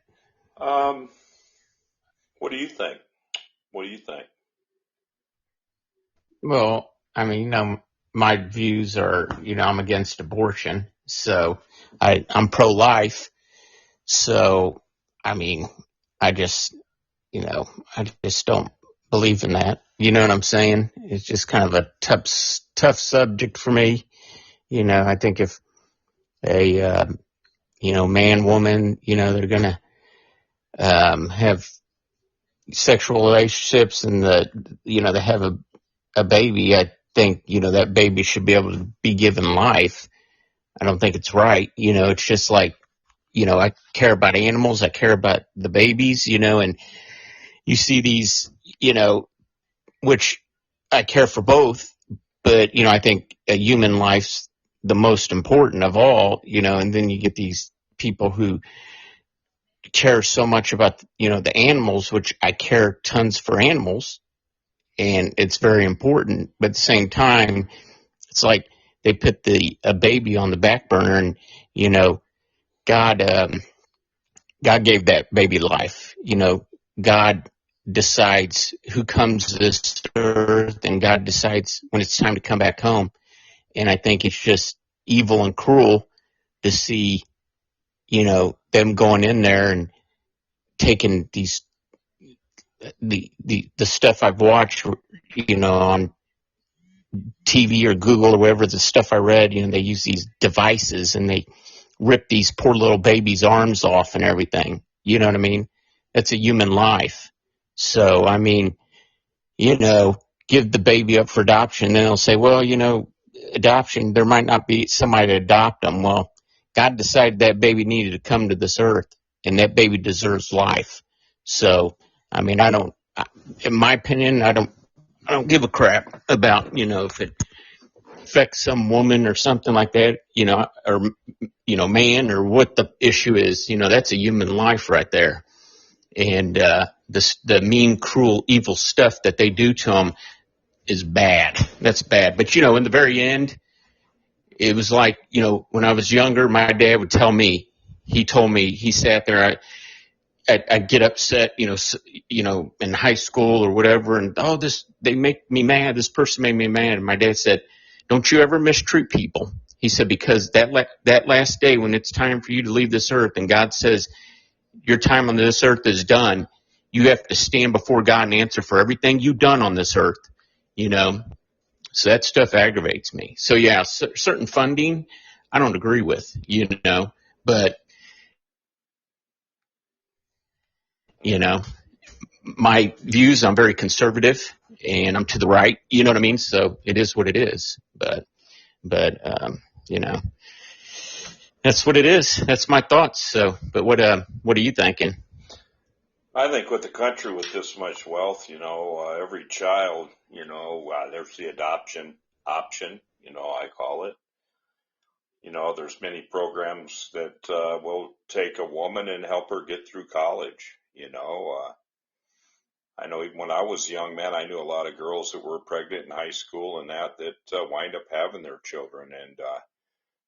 B: What do you think?
D: Well, I mean, my views are, I'm against abortion, so I'm pro-life. So, I mean, I just don't believe in that. You know what I'm saying? It's just kind of a tough subject for me. I think if a, man, woman, they're going to have sexual relationships and they have a baby, I think, that baby should be able to be given life. I don't think it's right. It's just like, I care about animals. I care about the babies, and you see these, which I care for both, but, I think a human life's the most important of all, and then you get these people who care so much about, the animals, which I care tons for animals, and it's very important. But at the same time, it's like they put a baby on the back burner, and, God gave that baby life. God decides who comes to this earth, and God decides when it's time to come back home. And I think it's just evil and cruel to see, them going in there and taking the stuff I've watched, on TV or Google or wherever, the stuff I read, they use these devices and they rip these poor little babies' arms off and everything. You know what I mean? That's a human life. So, I mean, give the baby up for adoption. Then they'll say, well, adoption, there might not be somebody to adopt them. Well, God decided that baby needed to come to this earth, and that baby deserves life. So, I mean, in my opinion, I don't give a crap about, if it affects some woman or something like that, or, man, or what the issue is. That's a human life right there. And the mean, cruel, evil stuff that they do to them is bad. That's bad. But, in the very end, it was like, when I was younger, my dad would tell me, he sat there, I'd get upset, in high school or whatever, and they make me mad. This person made me mad. And my dad said, "Don't you ever mistreat people." He said, because that last day when it's time for you to leave this earth, and God says your time on this earth is done, you have to stand before God and answer for everything you've done on this earth. So that stuff aggravates me. So yeah, certain funding I don't agree with, but my views, I'm very conservative and I'm to the right, you know what I mean? So it is what it is, but that's what it is. That's my thoughts. So, but what are you thinking?
B: I think with the country with this much wealth, every child, there's the adoption option, I call it. There's many programs that will take a woman and help her get through college. I know even when I was young, man, I knew a lot of girls that were pregnant in high school and that wind up having their children and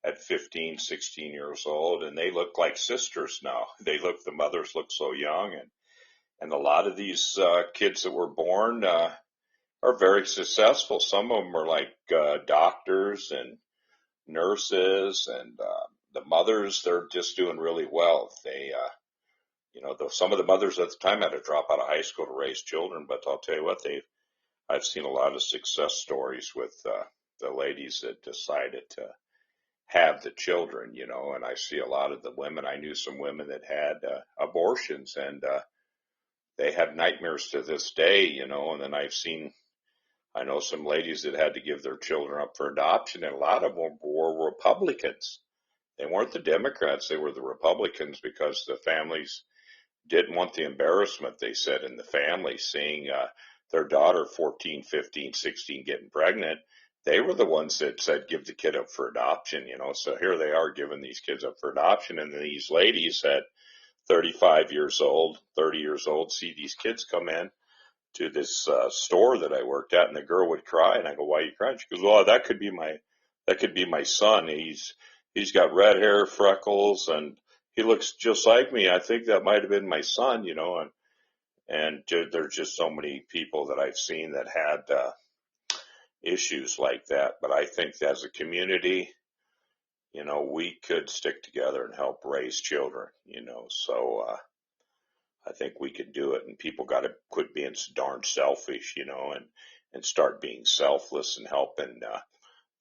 B: at 15, 16 years old, and they look like sisters now. The mothers look so young, and a lot of these kids that were born are very successful. Some of them are like doctors and nurses, and the mothers, they're just doing really well. They, some of the mothers at the time had to drop out of high school to raise children, but I'll tell you what, I've seen a lot of success stories with the ladies that decided to have the children, and I see a lot of the women. I knew some women that had abortions, and they have nightmares to this day, and then I know some ladies that had to give their children up for adoption, and a lot of them were Republicans. They weren't the Democrats, they were the Republicans, because the families didn't want the embarrassment, they said, in the family, seeing their daughter 14, 15, 16 getting pregnant. They were the ones that said, give the kid up for adoption, so here they are giving these kids up for adoption, and these ladies at 35 years old, 30 years old, see these kids come in to this store that I worked at, and the girl would cry, and I go, "Why are you crying?" She goes, "Well, that could be my son. He's got red hair, freckles, and he looks just like me. I think that might have been my son, and there's just so many people that I've seen that had issues like that. But I think as a community, we could stick together and help raise children, so I think we could do it, and people got to quit being so darn selfish, and start being selfless and helping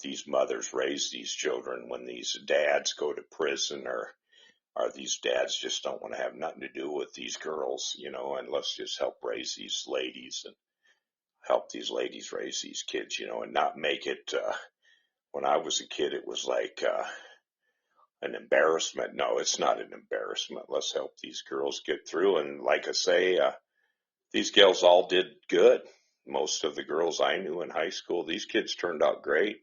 B: these mothers raise these children when these dads go to prison, or these dads just don't want to have nothing to do with these girls, and let's just help raise these ladies and help these ladies raise these kids, and not make it, when I was a kid, it was like, an embarrassment. No, it's not an embarrassment. Let's help these girls get through. And like I say, these gals all did good. Most of the girls I knew in high school, these kids turned out great,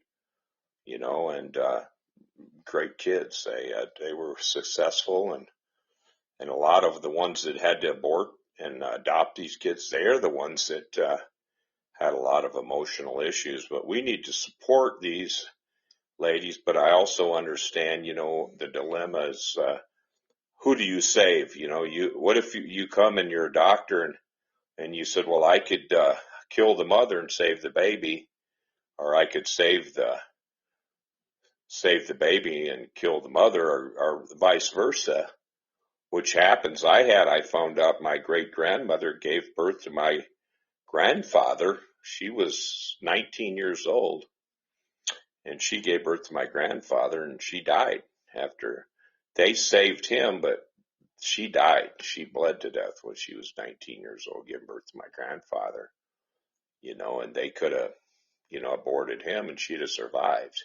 B: and great kids. They were successful, and a lot of the ones that had to abort and adopt these kids, they're the ones that had a lot of emotional issues. But we need to support these ladies. But I also understand, the dilemma is, who do you save? What if you come and you're a doctor and you said, well, I could kill the mother and save the baby, or I could save the baby and kill the mother, or vice versa, which happens. I found out my great grandmother gave birth to my grandfather. She was 19 years old, and she gave birth to my grandfather, and she died after. They saved him, but she died. She bled to death when she was 19 years old, giving birth to my grandfather, and they could have, aborted him and she'd have survived.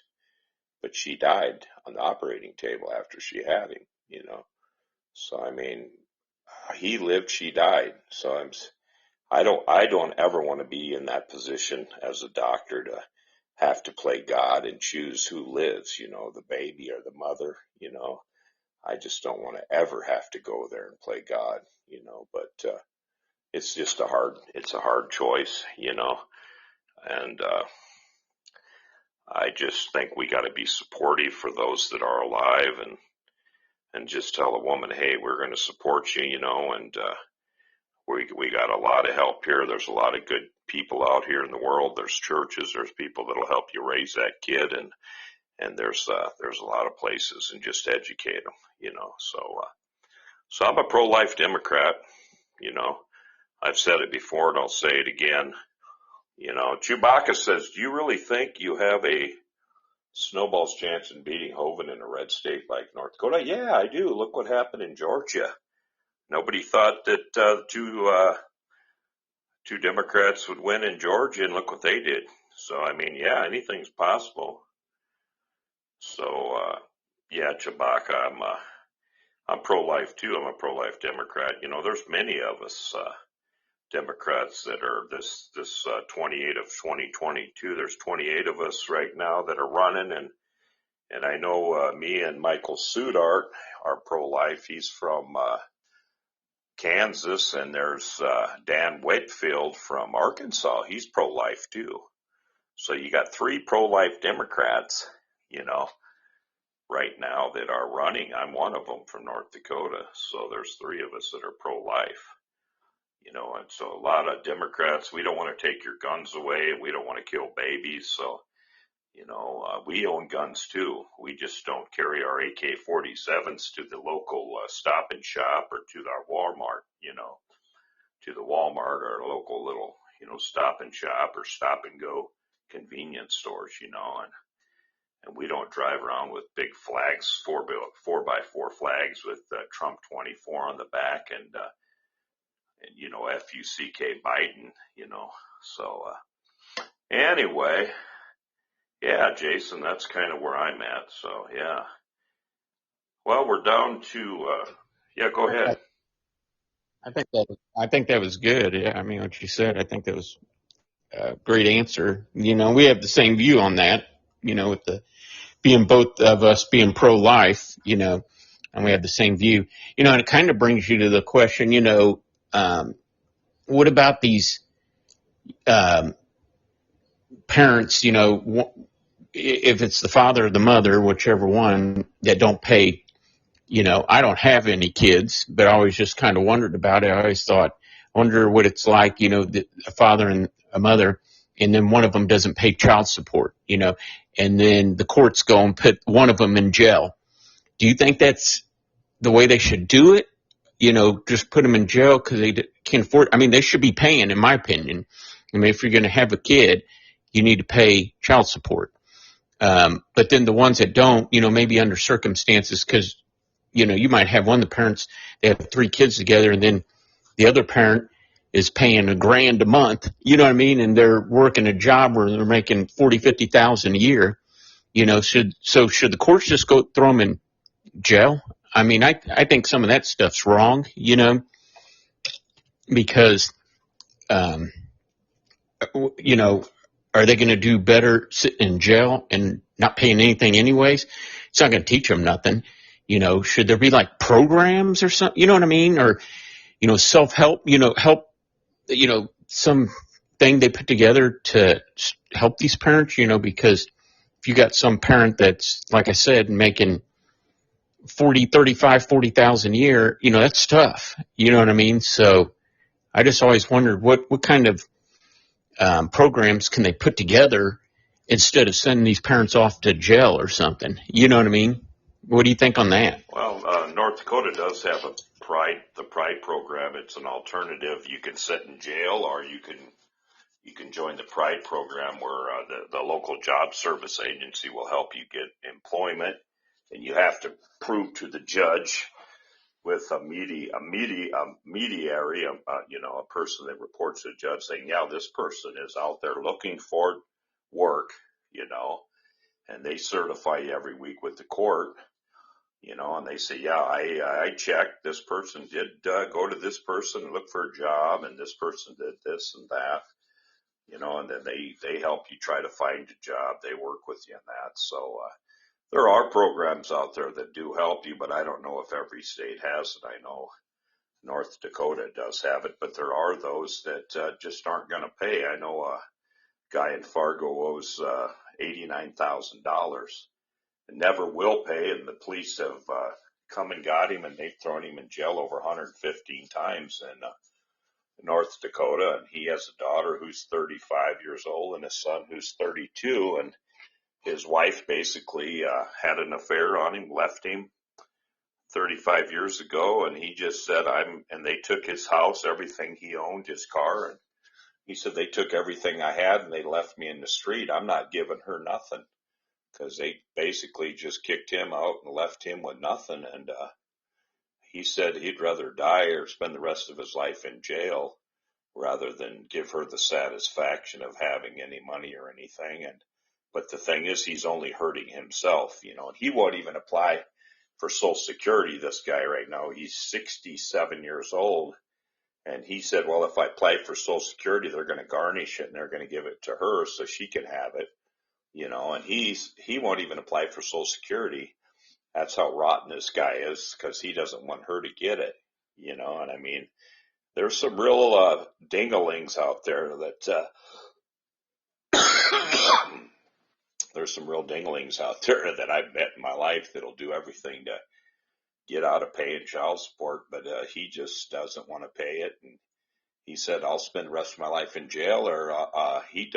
B: But she died on the operating table after she had him, So, I mean, he lived, she died. So I don't ever want to be in that position as a doctor to have to play God and choose who lives, the baby or the mother, I just don't want to ever have to go there and play God, but it's just it's a hard choice, and I just think we got to be supportive for those that are alive, and just tell a woman, hey, we're going to support you, and we got a lot of help here. There's a lot of good people out here in the world. There's churches, there's people that'll help you raise that kid, and there's a lot of places, and just educate them, So I'm a pro-life Democrat, I've said it before and I'll say it again. Chewbacca says, do you really think you have a snowball's chance in beating Hovind in a red state like North Dakota? Yeah, I do. Look what happened in Georgia. Nobody thought that two Democrats would win in Georgia, and look what they did. So, yeah, anything's possible. So, yeah, Chewbacca, I'm pro-life too. I'm a pro-life Democrat. There's many of us Democrats that are this 28 of 2022. There's 28 of us right now that are running, and I know me and Michael Sudart are pro-life. He's from Kansas, and there's Dan Whitfield from Arkansas. He's pro-life too. So you got 3 pro-life Democrats, right now that are running. I'm one of them from North Dakota. So there's 3 of us that are pro-life. And so a lot of Democrats, we don't want to take your guns away. We don't want to kill babies. So, we own guns too. We just don't carry our AK-47s to the local Stop and Shop or to our Walmart, to the Walmart or local little, Stop and Shop or Stop and Go convenience stores, and we don't drive around with big flags, 4x4 flags with Trump 24 on the back and FUCK Biden, So, anyway, yeah, Jason, that's kind of where I'm at. So, yeah. Well, we're down to, yeah, go ahead.
D: I think that was good. Yeah, what you said, I think that was a great answer. We have the same view on that, with the being both of us being pro-life, and we have the same view, and it kind of brings you to the question, what about these parents, if it's the father or the mother, whichever one, that don't pay, I don't have any kids, but I always just kind of wondered about it. I always thought, wonder what it's like, a father and a mother, and then one of them doesn't pay child support, and then the courts go and put one of them in jail. Do you think that's the way they should do it? Just put them in jail because they can't afford. They should be paying, in my opinion. If you're going to have a kid, you need to pay child support. But then the ones that don't, maybe under circumstances, because, you might have one of the parents, they have 3 kids together, and then the other parent is paying $1,000 a month, and they're working a job where they're making 40, 50,000 a year, should the courts just go throw them in jail? I think some of that stuff's wrong, because, are they going to do better sitting in jail and not paying anything anyways? It's not going to teach them nothing. Should there be like programs or something, you know what I mean? Or, self-help, help, some thing they put together to help these parents, because if you got some parent that's, like I said, making 40,000 a year, that's tough. You know what I mean? So I just always wondered what kind of programs can they put together instead of sending these parents off to jail or something? You know what I mean? What do you think on that?
B: Well, North Dakota does have the Pride program. It's an alternative. You can sit in jail, or you can join the Pride program, where the local job service agency will help you get employment, and you have to prove to the judge with a mediary, a person that reports to the judge saying, yeah, this person is out there looking for work, and they certify you every week with the court, and they say, yeah, I checked. This person did go to this person and look for a job, and this person did this and that, and then they help you try to find a job. They work with you in that. So, there are programs out there that do help you, but I don't know if every state has it. I know North Dakota does have it, but there are those that just aren't going to pay. I know a guy in Fargo owes $89,000 and never will pay, and the police have come and got him, and they've thrown him in jail over 115 times in North Dakota. And he has a daughter who's 35 years old and a son who's 32, and his wife basically had an affair on him, left him 35 years ago, and he just said, and they took his house, everything he owned, his car, and he said, they took everything I had and they left me in the street. I'm not giving her nothing, because they basically just kicked him out and left him with nothing. And he said he'd rather die or spend the rest of his life in jail rather than give her the satisfaction of having any money or anything. But the thing is, he's only hurting himself, and he won't even apply for Social Security, this guy right now. He's 67 years old. And he said, well, if I apply for Social Security, they're going to garnish it and they're going to give it to her so she can have it, and he won't even apply for Social Security. That's how rotten this guy is, because he doesn't want her to get it, and I mean, there's some real dinglings out there that there's some real dinglings out there that I've met in my life that'll do everything to get out of paying child support, but he just doesn't want to pay it. And he said, I'll spend the rest of my life in jail, or he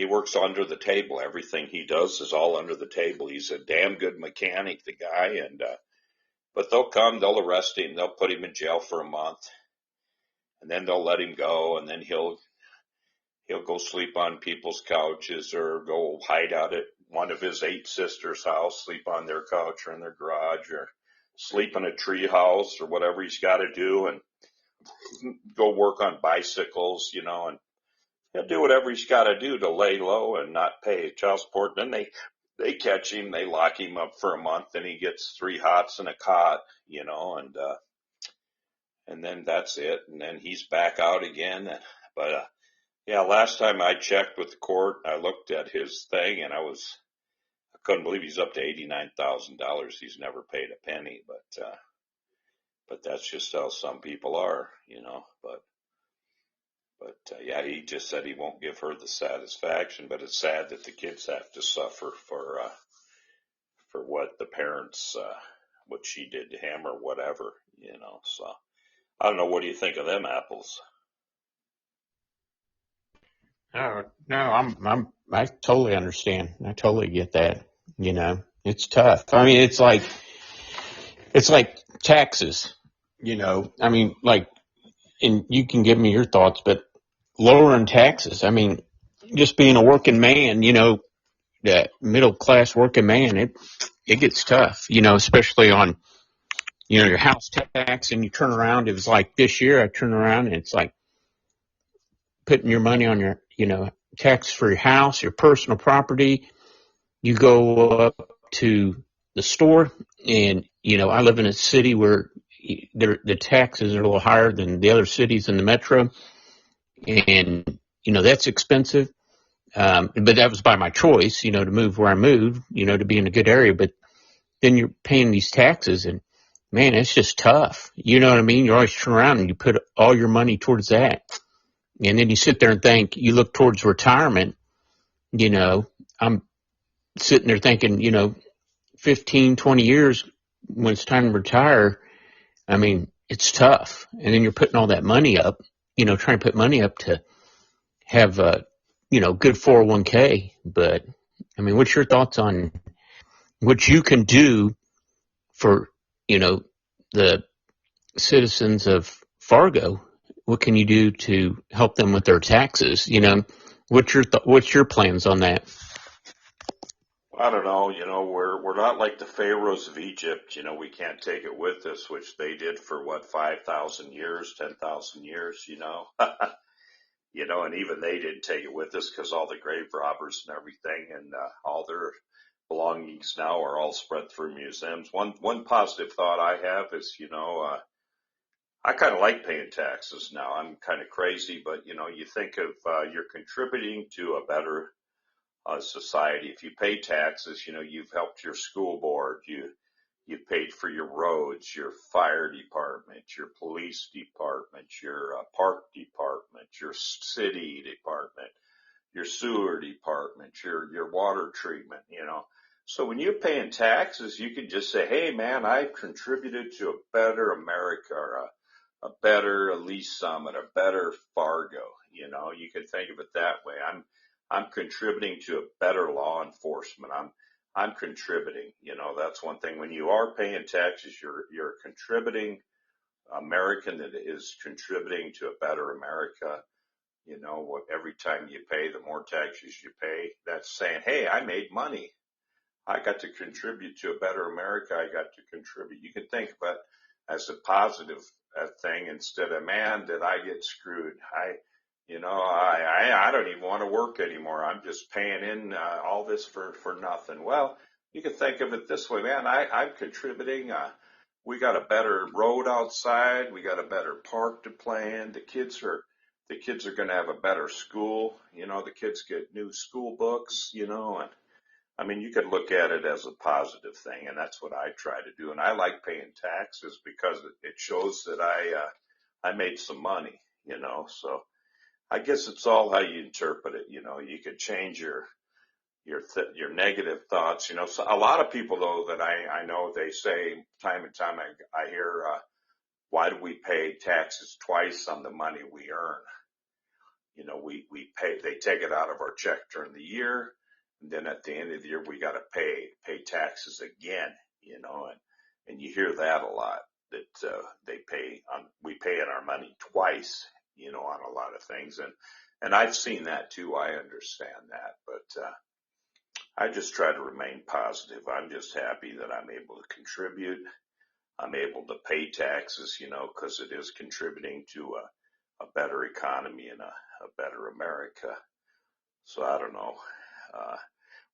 B: works under the table. Everything he does is all under the table. He's a damn good mechanic, the guy, but they'll arrest him, they'll put him in jail for a month, and then they'll let him go, and then he'll go sleep on people's couches or go hide out at one of his 8 sisters' house, sleep on their couch or in their garage, or sleep in a tree house or whatever he's got to do, and go work on bicycles, and he'll do whatever he's got to do to lay low and not pay child support. Then they catch him, they lock him up for a month, and he gets 3 hots and a cot, and then that's it. And then he's back out again. But yeah, last time I checked with the court, I looked at his thing, and I couldn't believe he's up to $89,000. He's never paid a penny, but that's just how some people are, But yeah, he just said he won't give her the satisfaction. But it's sad that the kids have to suffer for what the parents, what she did to him or whatever, So I don't know. What do you think of them apples?
D: No, I totally understand. I totally get that. It's tough. I mean, it's like taxes, I mean, and you can give me your thoughts, but lowering taxes, I mean, just being a working man, that middle class working man, it gets tough, especially on, your house tax, and you turn around. It was like this year, I turn around and it's like putting your money on your, tax for your house, your personal property. You go up to the store, and, I live in a city where the taxes are a little higher than the other cities in the metro. And, that's expensive. But that was by my choice, to move where I moved, to be in a good area. But then you're paying these taxes, and man, it's just tough. You know what I mean? You always turn around and you put all your money towards that. And then you sit there and think, you look towards retirement, I'm sitting there thinking, 15, 20 years when it's time to retire, I mean, it's tough. And then you're putting all that money up, trying to put money up to have a, good 401k. But I mean, what's your thoughts on what you can do for, the citizens of Fargo? What can you do to help them with their taxes? What's your plans on that?
B: I don't know. We're not like the pharaohs of Egypt. We can't take it with us, which they did for 5,000 years, 10,000 years. And even they didn't take it with us because all the grave robbers and everything, and all their belongings now are all spread through museums. One positive thought I have is, I kind of like paying taxes now. I'm kind of crazy, but you think of you're contributing to a better society. If you pay taxes, you've helped your school board, you've paid for your roads, your fire department, your police department, your park department, your city department. your sewer department, your water treatment, So when you're paying taxes, you can just say, hey man, I've contributed to a better America, or a better Elise Summit, a better Fargo. You can think of it that way. I'm contributing to a better law enforcement. I'm contributing. That's one thing. When you are paying taxes, you're a contributing American that is contributing to a better America. Every time you pay, the more taxes you pay, that's saying, hey, I made money. I got to contribute to a better America. I got to contribute. You can think of it as a positive thing instead of, man, did I get screwed? I don't even want to work anymore. I'm just paying in all this for nothing. Well, you can think of it this way, man. I'm contributing. We got a better road outside. We got a better park to play in. The kids are going to have a better school. The kids get new school books. And you could look at it as a positive thing, and that's what I try to do. And I like paying taxes because it shows that I made some money. So I guess it's all how you interpret it. You could change your negative thoughts. So a lot of people though that I know, they say time and time I hear, why do we pay taxes twice on the money we earn? We pay, they take it out of our check during the year. And then at the end of the year, we got to pay taxes again, and you hear that a lot, that, we pay in our money twice, on a lot of things. And I've seen that too. I understand that, but, I just try to remain positive. I'm just happy that I'm able to contribute. I'm able to pay taxes, cause it is contributing to a better economy and a better America. So I don't know.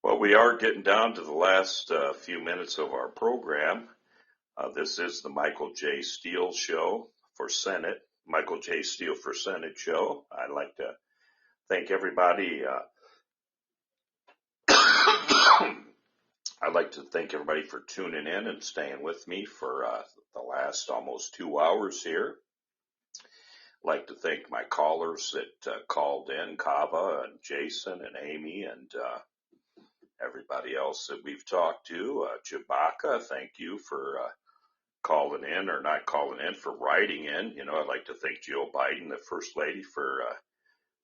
B: Well, we are getting down to the last few minutes of our program. This is the Michael J. Steele Show for Senate. Michael J. Steele for Senate show. I'd like to thank everybody. I'd like to thank everybody for tuning in and staying with me for the last almost 2 hours here. I'd like to thank my callers that called in, Kava and Jason and Amy and everybody else that we've talked to. Chewbacca, thank you for calling in, or not calling in, for writing in. I'd like to thank Jill Biden, the First Lady, for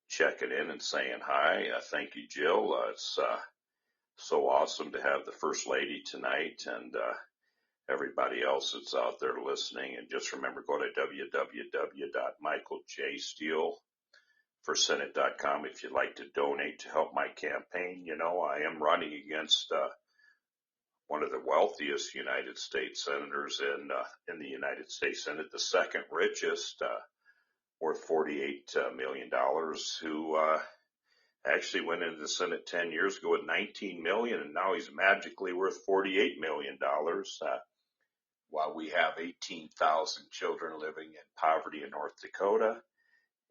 B: checking in and saying hi. Thank you, Jill. It's so awesome to have the First Lady tonight, and everybody else that's out there listening. And just remember, go to www.michaeljsteele4senate.com if you'd like to donate to help my campaign. I am running against one of the wealthiest United States senators in the United States Senate, the second richest, worth $48 million, who actually went into the Senate 10 years ago with $19 million, and now he's magically worth $48 million, while we have 18,000 children living in poverty in North Dakota.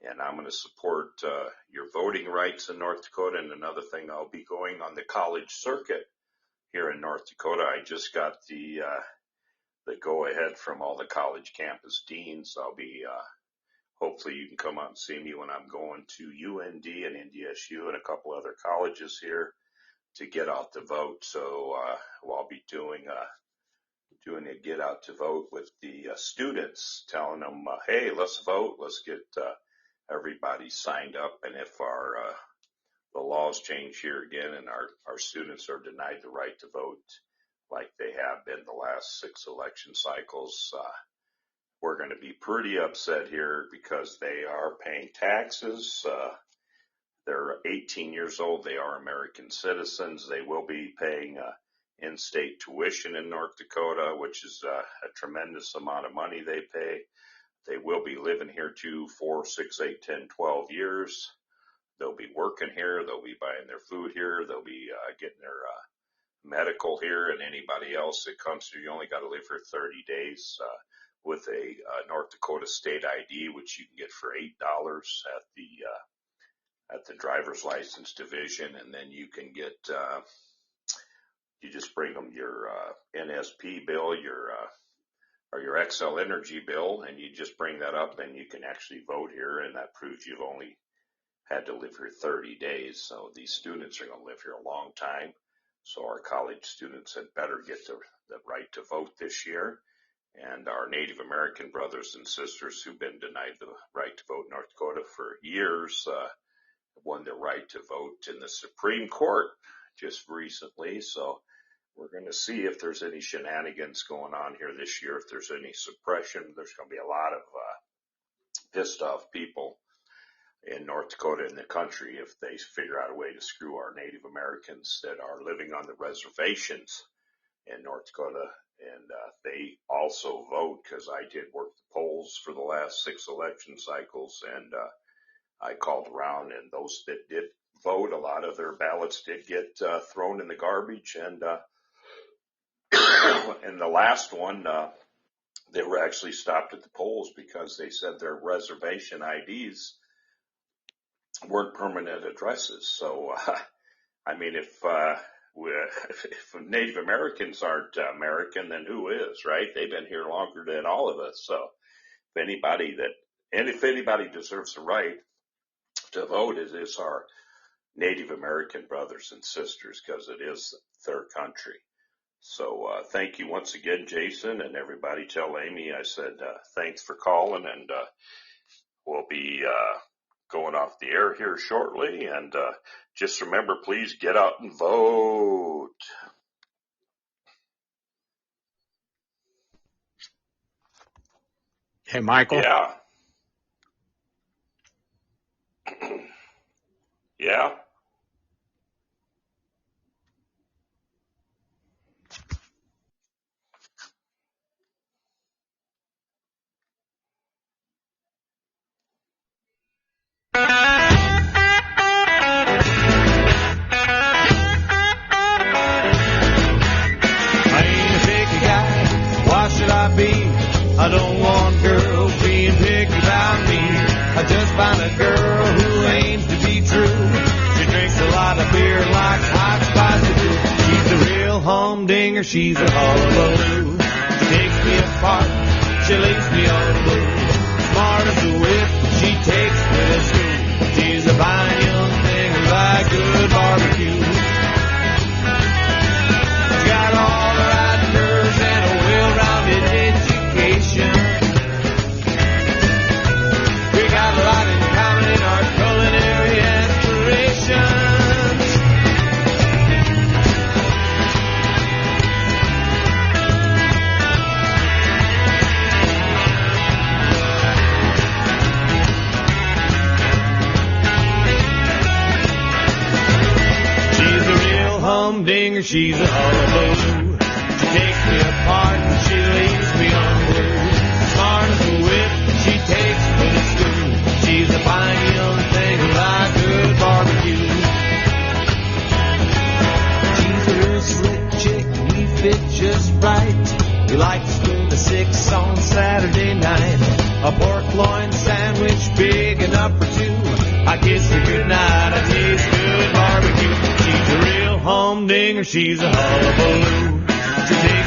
B: And I'm going to support your voting rights in North Dakota. And another thing, I'll be going on the college circuit here in North Dakota. I just got the go-ahead from all the college campus deans. I'll be hopefully you can come out and see me when I'm going to UND and NDSU and a couple other colleges here to get out to vote. So I'll be doing a get out to vote with the students, telling them, hey, let's vote. Let's get everybody signed up. And if the laws change here again and our students are denied the right to vote like they have been the last 6 election cycles, we're going to be pretty upset here, because they are paying taxes. They're 18 years old. They are American citizens. They will be paying in-state tuition in North Dakota, which is a tremendous amount of money they pay. They will be living here 2, 4, 6, 8, 10, 12 years. They'll be working here. They'll be buying their food here. They'll be getting their medical here. And anybody else that comes here, you only got to live here 30 days with a North Dakota state ID, which you can get for $8 at the driver's license division. And then you can get you just bring them your NSP bill, or your XL Energy bill, and you just bring that up, and you can actually vote here, and that proves you've only had to live here 30 days. So these students are going to live here a long time. So our college students had better get the right to vote this year. And our Native American brothers and sisters who've been denied the right to vote in North Dakota for years won the right to vote in the Supreme Court just recently. So we're going to see if there's any shenanigans going on here this year, if there's any suppression. There's going to be a lot of pissed off people in North Dakota and the country if they figure out a way to screw our Native Americans that are living on the reservations in North Dakota. And they also vote, because I did work the polls for the last 6 election cycles, and I called around, and those that did vote, a lot of their ballots did get thrown in the garbage. And in the last one, they were actually stopped at the polls because they said their reservation IDs weren't permanent addresses. So, I mean, if Native Americans aren't American, then who is, right? They've been here longer than all of us. So if anybody deserves the right to vote, it is our Native American brothers and sisters, because it is their country. So thank you once again, Jason, and everybody. Tell Amy I said thanks for calling, and we'll be going off the air here shortly. And just remember, please get out and vote.
D: Hey, Michael.
B: Yeah. Yeah.
A: I don't want girls being picky about me. I just found a girl who aims to be true. She drinks a lot of beer and likes hot spicy food. She's a real humdinger, she's a hullabaloo. She takes me apart, she leaves me on the blue. Smart as a whip, she takes me to school. She's a fine young thing who likes good barbecue. She's got all the right nerves and a well-rounded education. We got a lot in common in our culinary aspirations. She's a real humdinger, she's a hullabaloo. She takes me apart and she leaves me unglued. Smart as a whip, she takes me to school. She's a fine young thing who likes good barbecue. She's a real slick chick, we fit just right. We like to split the 6 on Saturday night. A pork loin sandwich big enough for 2. I kiss her goodnight, I taste good barbecue. She's a real humdinger, she's a hullabaloo. She takes